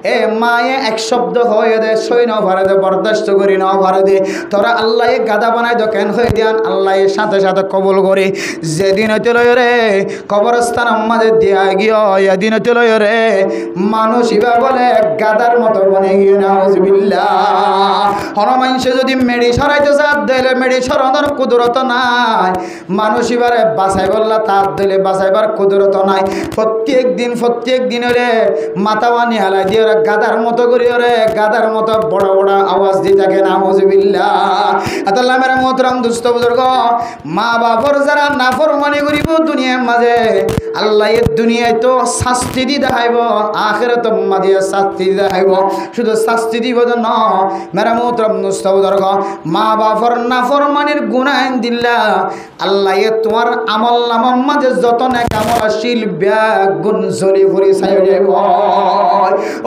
এ মায়ে এক শব্দ হয়ে দে সই ন ভারে দে বরদাস্ত করি ন ভারে দে তোরা আল্লাহ গাদা বানাই দো কেন হয়ে দিয়ান আল্লাহ সাথে সাথে কবুল করে যেদিন হইতে লয় রে কবরস্থান মাঝে দিয়া গিয়ে এদিন হইতে লয় রে মানুষ ইবা বলে গাদার মতো বনে গিয়ে নাউজুবিল্লাহ হন মানুষে যদি মেডি সরাইতে চাপ দিলে মেডি সরানোর কুদরত নাই মানুষ এবারে বাসাই বললা তার দিলে বাসাইবার কুদরত নাই প্রত্যেক দিন রে মাথা বানি হালাই দিয়ে ওরা গাদার মতো করি রে গাদার মতো বড় বড় আওয়াজ দিয়ে থাকে নাউজুবিল্লাহ আতাল্লাহ মেরা মোহতরম দুস্থ বুজুর্গ মা বাবার যারা নাফরমানি করিব দুনিয়ার মাঝে আল্লাহ এর দুনিয়ায় তো শাস্তি দি দেখাইব আখিরাত মাঝে শাস্তি দেখাইব শুধু শাস্তি দিব না মেরা মোহতরম দুস্থ বুজুর্গ মা বাবার নাফরমানির গুনাহ দিল্লা আল্লাহ তোমার আমল নামার মাঝে যত নেক আমল আসিল ব্যাগ গুণ জ্বলি ভরি ছাই যাইব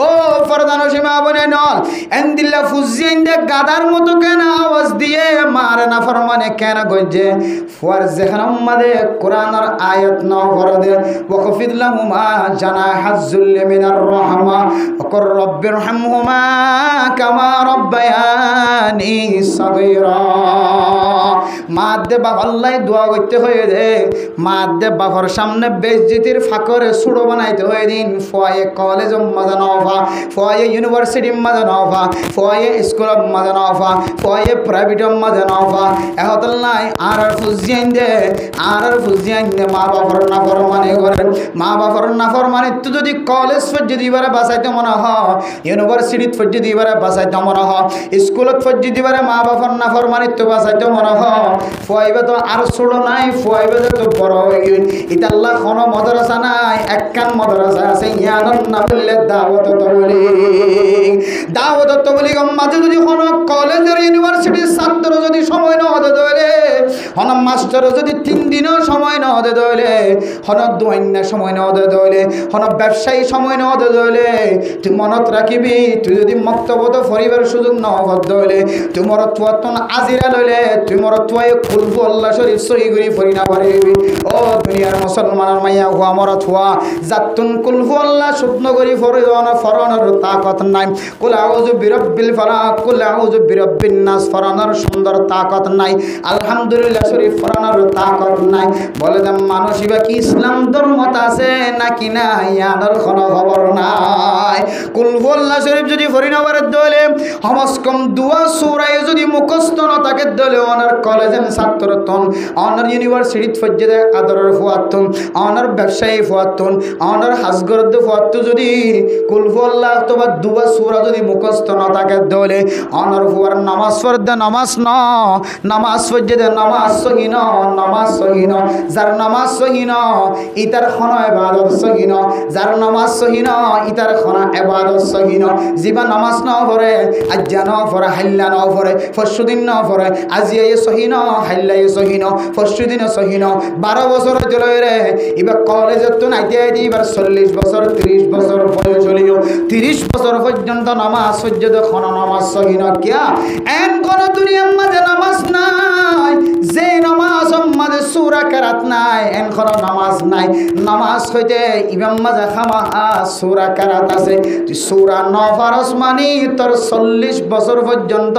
ও ফরদানো সীমা বনে নল এন্দিল্লা ফুজিয়েন দে গাদার মতো কেন আওয়াজ দিয়ে মারে না ফরমানে কেন গজে ফুয়ার যেখানে মাঝে কোরআনের আয়াত ন করে দে ওয়াকফিদ লাহুমা জানাহাজ্জুল মিনার রাহমা ওয়াকুর রব্বিরহামহুমা কামা রব্বায়ানি সাগীরা মা দে বাবাল্লাই দোয়া করতে হয়ে দে মা দে বাবার সামনে বেজ্জিতির ফাঁকরে সুড়ো বানাইতে হয়ে দিন ফয়ে কলেজ মাঝে নফা ফয়ে ইউনিভার্সিটি মাঝে নফা ফয়ে স্কুল মাঝে নফা ফয়ে প্রাইভেট মাঝে নফা এখন নাই আর ফুজিয়ান দে মা বাবার নাফর মানে করেন মা বাবার নাফর মানে তুই যদি কলেজ ফজ্জি দিবারে বাঁচাইতে মনে হ ইউনিভার্সিটিত ফজ্জি দিবারে বাঁচাইতে মনে হ স্কুলত ফজ্জি দিবারে মা বাবার নাফর মানে তো বাঁচাইতে মনে হ ফুয়াইবে তো আর ছোড়ো নাই ফুয়াইবে তো বড় হয়ে গেলেন এটা আল্লাহ কোনো মাদ্রাসা নাই একখান মাদ্রাসা আছে ইয়ানোর না বললে দাওয়াত তবলিগ মাঝে যদি কোনো কলেজের ইউনিভার্সিটির ছাত্র যদি সময় না হতে দইলে হন মাস্টার যদি 3 দিনও সময় না হতে দইলে হন দোয়াইনা সময় না হতে দইলে হন ব্যবসায়ী সময় না হতে দইলে তুই মনত রাখিবি তুই যদি মক্তবত ফরিবার সুযোগ না হতে দইলে তুই মর তুয়াতন আজিরা লইলে তুই মর তুয়ায় খুলবু আল্লাহ শরীফ সহি করি ফরি না পারিবি ও দুনিয়ার মুসলমানের মাইয়া হুয়া মরা থুয়া জাতুন কুলহু আল্লাহ শুকনো করি ফরানোর তাকত নাই কুল আউযু বিরাব্বিল ফালাক কুল আউযু বিরাব্বিন নাস ফরানোর সুন্দর তাকত নাই আলহামদুলিল্লাহ শরীফ ফরানোর তাকত নাই বলে দাম মানুষই কি ইসলাম ধর্মত আছে নাকি না ইয়ানোর কোনো খবর নাই কুলহু আল্লাহ শরীফ যদি ফরি না পারে দলে হমসকম দুয়া সূরা যদি মুখস্থ না থাকে দলে অনার কলেজের ছাত্রতন অনার ইউনিভার্সিটিত ফজ্জে আদরের ফুয়াতুন অনার ব্যবসায়ী ফুয়াতুন অনার হাজগরদ ফুয়াতু যদি কুলহু আল্লাহ তোবা দুয়া সূরা যদি মুখস্থ না থাকে দলে অনার ফুয়ার নামাজ পড়তে নামাজ ফজ্জে নামাজ সহিন যার নামাজ সহিন ইতার খন ইবাদত সহিন যার নামাজ সহিন ইতার খন ইবাদত সহিন জিবা নামাজ না পড়ে আজ্জা না পড়ে হাল্লা না পড়ে ফসুদিন না পড়ে আজিয়ে সহিন হাল্লাই সহিন ফসুদিন সহিন 12 বছর হইতে লই রে এবার কলেজে তো নাইতে আইতে এবার 40 বছর 30 বছর বয়স হলিও 30 বছর পর্যন্ত নামাজ সহ্যত খন নামাজ সহিন কিয়া এন কোন দুনিয়ার মাঝে নামাজ নাই যে নামাজ মাঝে সূরা কেরাত নাই এন কোন নামাজ নাই নামাজ হইতে ইমাম মাঝে খামাহা সূরা কেরাত আছে তুই সূরা নফরস মানি তোর 40 বছর পর্যন্ত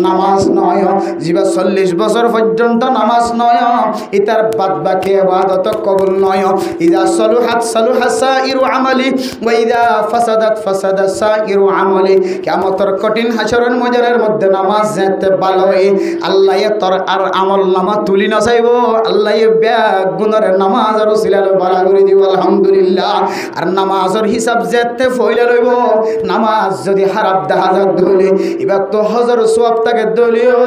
নামাজ নয় জিবা 40 বছর পর্যন্ত নামাজ নয় ইতার বাদ বাকি ইবাদত কবুল নয় ইদা সালুহাত সালুহা সাইরু আমালি ওয়া ইদা ফাসাদাত ফাসাদা সাইরু আমালি কিয়ামতের কঠিন হাশরের ময়দানের মধ্যে নামাজ যেতে ভালো হয় আল্লাহ তোর আর আমল নামা তুলি না চাইব আল্লাহ ব্যাগ গুণের নামাজের উসিলা বাড়া করে দিব আলহামদুলিল্লাহ আর নামাজের হিসাব যেতে ফইলা লইব নামাজ যদি হারাপ দেখা যাত ধরে এবার তো হজর সওয়াব তাকে দলিও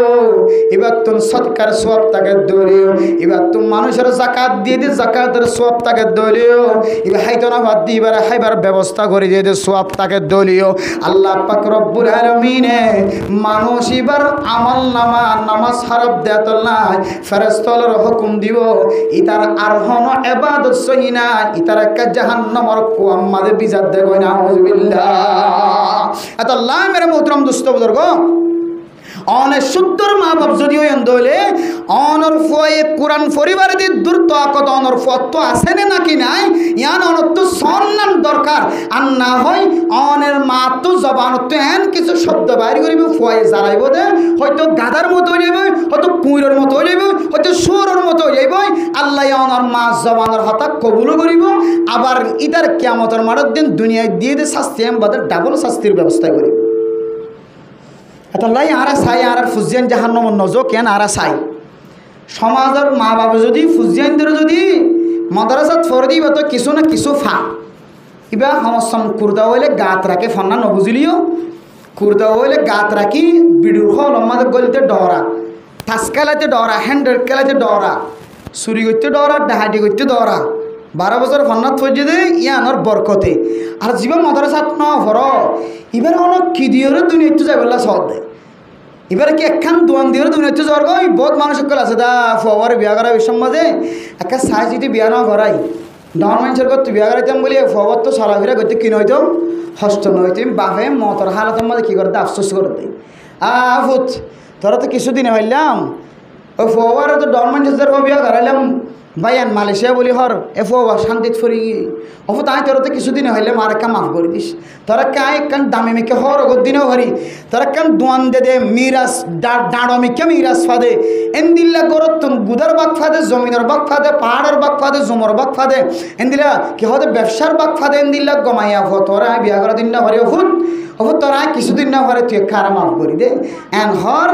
এবার তো সদকার সওয়াব তাকে দলিও এবার তো মানুষের যাকাত দিয়ে দে যাকাতের সওয়াব তাকে দলিও এবার হাইতো না বাদ দিয়ে এবার হাইবার ব্যবস্থা করে দিয়ে দে সওয়াব তাকে দলিও আল্লাহ পাক রব্বুল আলামিনে মানুষ এবার আমল নামা নামাজ হারাপ দেত নাই ফেরেশতাদের হুকুম দিব ইতার আর হন ইবাদত সহি না ইতার একটা জাহান্নামের কুয়াম মাঝে বিজাত দেব না আউযুবিল্লাহ এত আল্লাহ মেরে মোহতরম দোস্ত বুজুর্গ অনেক সুন্দর মা বাপ যদি হইলে অনর ফয়ে কোরআন পরিবারে দি দূর তো কত অনর ফত আছে নাকি নাই ইয়ান অনর তো সম্মান দরকার আর না হয় অনের মা তো জবান তো এন কিছু শব্দ বাইর করিব ফয়ে জারাইব দে হয়তো গাদার মতো হয়ে যাবে হয়তো কুইরের মতো হয়ে যাবে হয়তো সুরের মতো হয়ে যাবে আল্লাহ অনর মা জবানের হতা কবুল করিব আবার ইতার কিয়ামতের মাঠের দিন দুনিয়ায় দিয়ে দে শাস্তি আমাদের ডাবল শাস্তির ব্যবস্থা করিব এতলাই আরা চাই আর ফুজিয়ান জাহান্নাম নজো কেন আরা চাই সমাজের মা বাবা যদি ফুজিয়ানদের যদি মাদ্রাসাত ফর দিব তো কিছু না কিছু ফা ইবা সমস্যা কুর্দা হইলে গাত রাখে ফন্না নবুঝিলিও কুর্দা হইলে গাত রাখি বিডুর হল আমাদের গলিতে ডরা টাচ খেলাতে ডরা হ্যান্ডেল খেলাতে ডরা চুরি করতে ডরা ডাহাটি করতে ডরা 12 বছর ফন্নাত ফজে দে ইয়ানোর বরকতে আর জীবন মাদ্রাসাত ন ভর এবার অনেক কি দিয়ে দুনিয়াতে যাই বললা সদ দে এবার কি একখান দোয়ান দিয়ে দুনিয়াতে যাওয়ার গই বহুত মানুষ সকল আছে দা ফওয়ারে বিয়া করা বিষম মাঝে একটা সাইজ যদি বিয়া না করাই ডাউন মানুষের করতে বিয়া করাইতাম বলি ফওয়ার তো চলাফেরা করতে কিনে হইতো হস্ত নইতে বাপে মতর হালাতের মাঝে কী করতে আফসোস করে দেয় আফুত তোরা তো কিছুদিনে হইলাম ওই ফওয়ারে তো ডাউন মানুষের বিয়া করাইলাম ভাইয়ান মালয়েশিয়া বলি হর এফো শান্তিত ফরি অফ তাই তোরা তো কিছুদিন হইলে মার কা মাফ করে দিস তোরা কাই কান দামি মেকে হর দিনও হরি তোরা কান দোয়ান দে দে মিরাস ডাঁড়ো মেকে মিরাস ফাদে এন্দিল্লা গরত গুদার বাগ ফাদে জমিনের বাগ ফাদে পাহাড়ের বাগ ফাদে জমর বাগ ফাদে এন্দিলা কি হতে ব্যবসার বাগ ফাদে এন্দিল্লা গমাইয়া ফ তোরা বিয়া করা দিন না হরি অফ তোরা কিছুদিন না হরে তুই কারা মাফ করি দে এন হর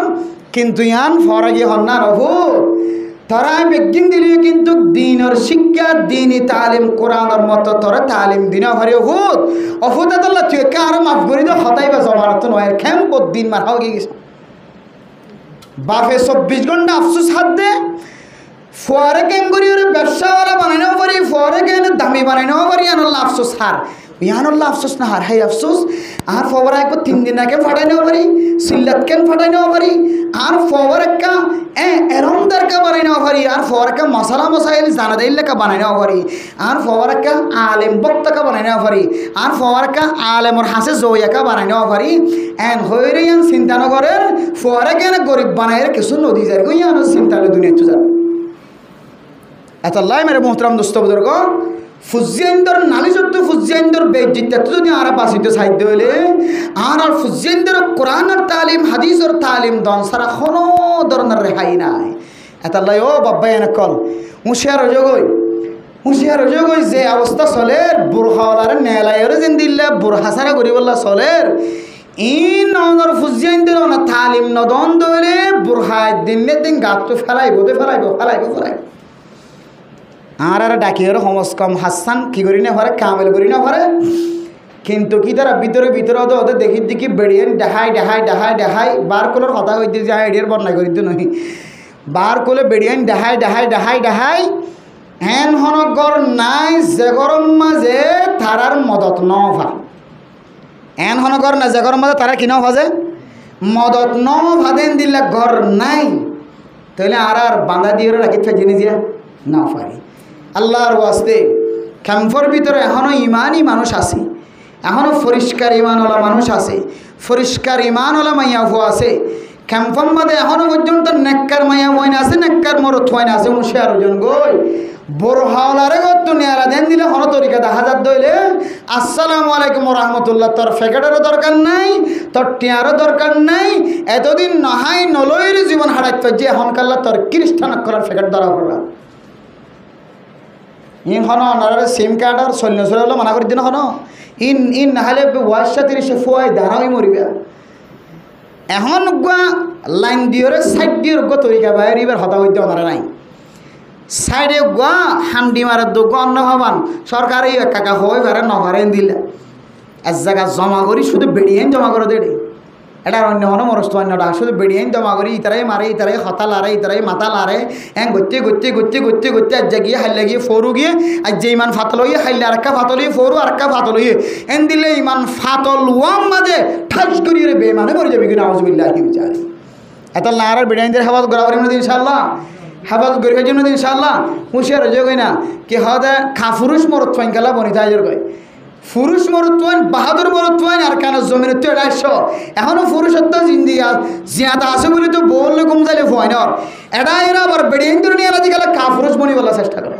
কিন্তু ইয়ান ফরাগি হন না রহু তারা বেগিন দিলে কিন্তু দিনের শিক্ষা দিনই তালিম কোরআনের মতো তোরা তালিম দিনা হরে হুদ অফুদাত আল্লাহ তুই কার মাফ করি দে হতাই বা জমানত নয় খেম দিন মার হাও গিয়েছে বাপে 24 ঘন্টা আফসোস হাত দে ফোয়ারে কেম করি ওরে ব্যবসাওয়ালা বানাইনাও পারি ফোয়ারে কেন দামি বানাইনাও পারি আনাল্লাহ আফসোস হার ইয়ানুল্লাহ আফসোস না হার হাই আফসোস আর ফওয়ার একবার 3 দিন আগে ফাটাই নেওয়া পারি সিল্লাত কেন ফাটাই নেওয়া পারি আর ফওয়ার একটা এরমদার কা বানাই নেওয়া পারি আর ফওয়ার একটা মশালা মশাইল জানা দিল্লা কা বানাই নেওয়া পারি আর ফওয়ার একটা আলেম বক্তা কা বানাই নেওয়া পারি আর ফওয়ার একটা আলেমর হাসে জয়া কা বানাই নেওয়া পারি এন হইরে ইয়ান চিন্তা নগরের ফওয়ারে কেন গরিব বানাইর কিছু নদী যায় গো ইয়ান চিন্তা লো দুনিয়া তো যাবে এত আল্লাহ মেরে মোহতরম দোস্ত বুজুর্গ ফুজিয়ানদের নালিজত ফুজিয়ানদের বেজিত যদি আর বাসিতে সাহিত্য হইলে আর ফুজিয়ানদের কোরআনের তালিম হাদিসের তালিম দন সারা কোনো ধরনের রেহাই নাই এতাল্লাই ও বাব্বা এনে কল হুঁশিয়ার হয়ে যে অবস্থা চলে বুড়হাওয়ালার নেলাইয়ের যেন দিল্লা বুড়হা সারা করি বললা চলের ইন নর ফুজিয়ানদের না তালিম নদন দইলে বুড়হায় দিন গাত তো ফেলাইব আর ডাকি হরে সমস কম হাসান কি করি না ভরে কামেল করি না ভরে কিন্তু কি তারা ভিতরে ওদের দেখি বেড়িয়েন দেখাই বার কোলোর কথা হইতে যায় এডিয়ার বর্ণাই করি তো নহি বার কোলে বেড়িয়েন দেখাই হেন হনগর নাই যে গরম মাঝে তারার মদত নভা এন হনগর না যে গরম মাঝে তারা কি নভাজে মদত নভাদেন দিলে ঘর নাই তাহলে আর বাঁধা দিয়ে রাখি জিনিস দিয়া না পারি আল্লাহর ওয়াস্তে ক্যাম্পর ভিতরে এখনও ইমানই মানুষ আছে, এখনও পরিষ্কার ইমানওয়ালা মানুষ আছে, পরিষ্কার ইমানওয়ালা মাইয়া হো আছে। ক্যাম্পর মধ্যে এখনও পর্যন্ত নেককার মাইয়া হইন আছে, নেককার মরত হইন আছে। মুশিয়ার ওজন গই বড় হাওলারে গত নেয়ারা দেন দিলে হন তরিকা দেখা যাত দইলে আসসালামু আলাইকুম রহমতুল্লাহ। তোর ফেকেটেরও দরকার নাই, তোর টিয়ারও দরকার নাই। এতদিন নহাই নলইর জীবন হারাইত যে এখন কাল্লা তোর খ্রিস্টান করার ফেকেট ধরা পড়া ইন হন নারে সিম কার্ড আর সৈন্য হলো মানা করে দিন হন ইন ইন নাহলে ওয়াশা 30 ফুয়াই দাঁড়াই মরিবা। এখন গুয়া লাইন দিয়ে সাইড দিয়ে গো তরিকা বাইর এবার হতা হইতে ওনারা নাই। সাইডে গুয়া হান্ডি মারার দোগ অন্য হবান সরকারি কাকা হয়ে পারে নভারেন দিলে এক জায়গা জমা করি শুধু বেড়িয়ে জমা করে দেড়ে। এটা অন্য হনো মরস্ত অন্যটা শুধু বেড়িয়ে জমা করি ইতারাই মারে, ইতারাই হতা লারে, ইতারাই মাথা লারে। গতে গতে গতে গতে গতে আজ গিয়ে হাইলে গিয়ে ফরু গিয়ে আজ যে ইমান ফাতল হইয়ে হাইলে আরেকটা ফাতল হইয়ে ফরু আরেকটা ফাতল হইয়ে এন দিলে ইমান ফাতল ওয়াম মাঝে ঠাস করিয়ে রে বেমানে মরে যাবে কিনা আউযুবিল্লাহ কি বিচার। এত লারার বেড়িয়ে হেফাজত করা পারি না ইনশাআল্লাহ, হেফাজত করিবার জন্য ইনশাআল্লাহ হুঁশিয়ার হয়ে যাবে না কি হদে খাফুরুষ মরত ফাইন খেলা বনি তাইজর কয় পুরুষ মরুত্বান বাহাদুর মরুত্বান আর কেন জমিন তো 150 এখনো পুরুষত্ব জিন্দিগি জিয়াদা আছে বলে তো বললে ঘুম যাইলে ভয় না। এটা এরা আবার বেড়িয়ে নিয়ে আলাদা গেলে কাফুরুষ বনি বলার চেষ্টা করো,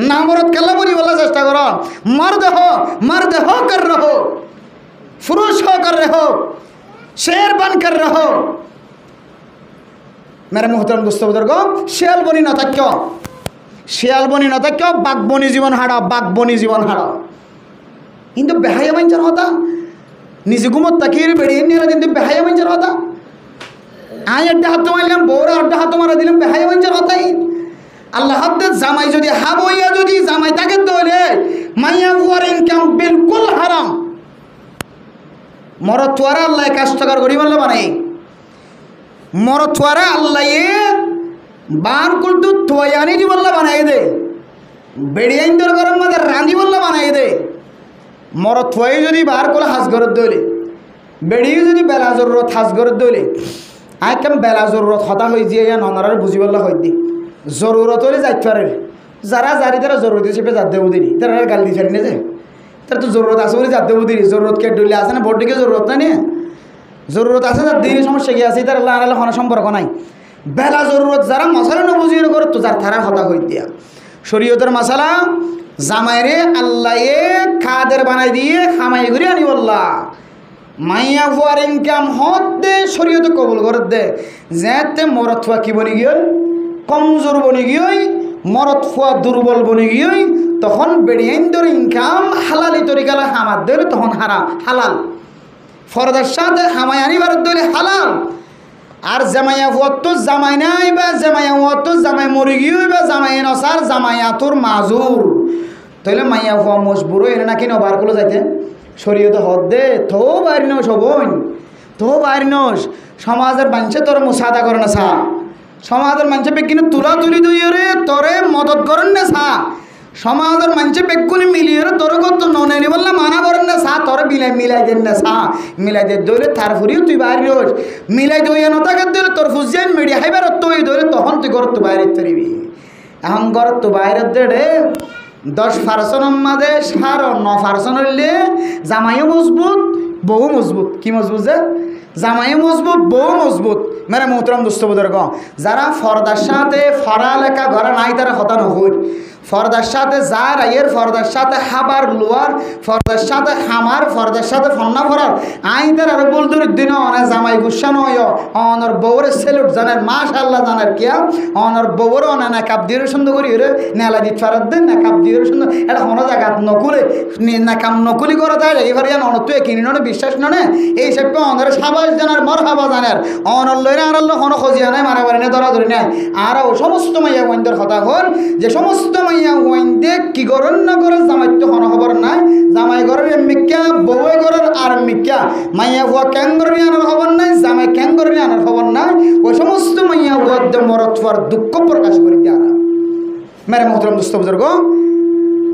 না মরত খেলা বনি বলার চেষ্টা করো। मर्द हो कर रहो, पुरुष हो कर रहो, शेर बन कर रहो। मेरे मोहतरम दोस्तों बुजुर्गों, শিয়াল বনি না থাকো, শিয়াল বনি না থাকো, বাঘ বনি জীবন হারাও, বাঘ বনি জীবন হারাও। কিন্তু বেহায়া মানুষের হতা নিজে ঘুমত তাকিয়ে বেড়িয়ে নিয়ে কিন্তু বেহায়া মানুষের হতা। আই একটা হাত মারলাম, বউরা একটা হাত মারা দিলাম, বেহায়া মানুষের হতাই। আল্লাহ হাতে জামাই যদি হাব হইয়া যদি জামাই তাকে ধরে মাইয়া বুয়ার ইনকাম বিলকুল হারাম। মরদ তোয়ারা আল্লাহ কাজটাকার করি বললে বানাই, মরদ তোয়ারা আল্লাহ বার কুলতু তোয়ানি দি বললে বানাই দে, বেড়িয়ে তোর গরম মাঝে রাঁধি বললে বানাই দে। মরদ থুয়াই যদি বার করে হাঁস ঘরের দইলে, বেড়িয়ে যদি বেলা জরুরত হাঁস ঘরের দইলে কেম বেলা জরুরত হতা হয়ে যে ননার বুঝি বললা হয় দি জরুরত হলে যাইতে পারে। যারা জারি তারা জরুরত হিসেবে যাত দেবো দিনি, তারা গাল দিয়ে ফেলি না যায়, তার তো জরুরত আছে বলে যাত দেবো দিনি। জরুরত কে ডইলে আছে না বড়দিকে জরুরত না নিয়ে জরুরত আছে যার দিনের সমস্যা গিয়ে আছে, তার আনালে কোনো সম্পর্ক নাই। বেলা জরুরত যারা মশালা নবুঝিয়ে করে তো যার তারা হতা হয়ে দিয়া শরীয়তের মশালা জামাইরে আল্লাহ খাদের বানাই দিয়ে খামাই ঘুরে আনি বললা মাইয়া ফুয়ার ইনকাম হত দে শরীয়তে কবুল করে দে। যেতে মরদ ফুয়া কি বনি গিয়ে কমজোর বনি গিয়ে, মরদ ফুয়া দুর্বল বনি গিয়ে, তখন বেড়িয়ে ধরে ইনকাম হালালি তরিকালে হামার দিলে তখন হালাল ফরদার সাথে হামাই আনিবার দিলে হালাল। আর জামাইয়া ফুয়ার তো জামাই নাই বা জামাইয়া ফুয়ার তো জামাই মরি গিয়ে বা জামাই নসার জামাইয়া তোর মাজুর তাইলে মাইয়া ফুয়া মজবুর এনে নাকি নবার করে যাইতে শরীয়তে হদ দে তো বাইর নস হবন তো বাইর নস। সমাজের মানুষে তোর মুসাদা করে না সা, সমাজের মানুষে বেগিনে তুলা তুলি দইরে তোরে মদত করেন না সা, সমাজের মানুষে বেগুনি মিলিয়ে তোর কত ননে বললে মানা করেন না সা, তোর মিলাই দেন না সা, মিলাই দে দইলে তার ফুরিও তুই বাইর নস। মিলাই দইয়া নতাকে দিলে তোর ফুজিয়ান মিডিয়া হাইবার তুই দইলে তখন তুই ঘর তো বাইরে তরিবি। এখন ঘর তো বাইরে দে 10% মাঝে 9% হইলে জামাইও মজবুত বউ মজবুত। কি মজবুত যে জামাইও মজবুত বউ মজবুত। মেরে মোহতরম দোস্ত বুজুর্গ, যারা ফরদার সাথে পড়ালেখা ঘরে নাই তারা হতা নহই। ফরদার সাথে যার আইয়ের ফরদার সাথে হাবার লোয়ার ফরদার সাথে হামার ফরদার সাথে ফন্না ফরার আই তার আর বলদুর দিন অনে জামাই গুসা নয় অনর বউরে সেলুট জানার মাশাআল্লাহ জানার কিয়া অনর বউর অনে না কাপ দিয়ে সুন্দর করি রে নেলা দিত ফারাত দেন না কাপ দিয়ে সুন্দর এটা হন জায়গা নকুলে না কাম নকুলি করা যায় এবারে অন তুই কিনি ননে বিশ্বাস ননে এই সব অনর সাবাস জানার মরহাবা জানার অনর লইরা আর আল্লাহ হন খজিয়া নাই মারাবারি না ধরা ধরে নাই। আর সমস্ত মাইয়া ওয়াইন্দের কথা হল যে সমস্ত মাইয়া ওয়াইন্দে কি গরন না করে জামাই তো হন খবর নাই, জামাই ঘরের মিক্কা বউয়ে ঘরের আর মিক্কা মাইয়া হুয়া ক্যাঙ্গরি আনার খবর নাই, জামাই ক্যাঙ্গরি আনার খবর নাই। ওই সমস্ত মাইয়া ওয়াদ্দ মরত হওয়ার দুঃখ প্রকাশ করি দেওয়া। মেরে মোহতরম দোস্ত বুজুর্গ,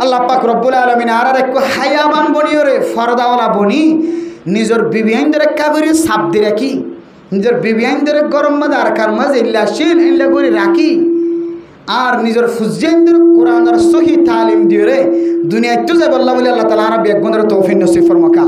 আল্লাহ পাক রব্বুল আলামিন আর একটু হায়াবান বনিও রে ফরদাওয়ালা বনি নিজের বিবিয়াইনদের একা করে সাপ দিয়ে রাখি, নিজের বিবিয়াইনদের গরম মাঝে আর কার মাঝে ইল্লা শিল ইল্লা করে রাখি। আর নিজের ফুজিয়াইনদের কোরআন আর সহি দিও রে দুনিয়া একটু যাই বললা বলে আল্লাহ তাআলা আর ব্যাগ বন্ধের তৌফিক নসিব ফরমাকা।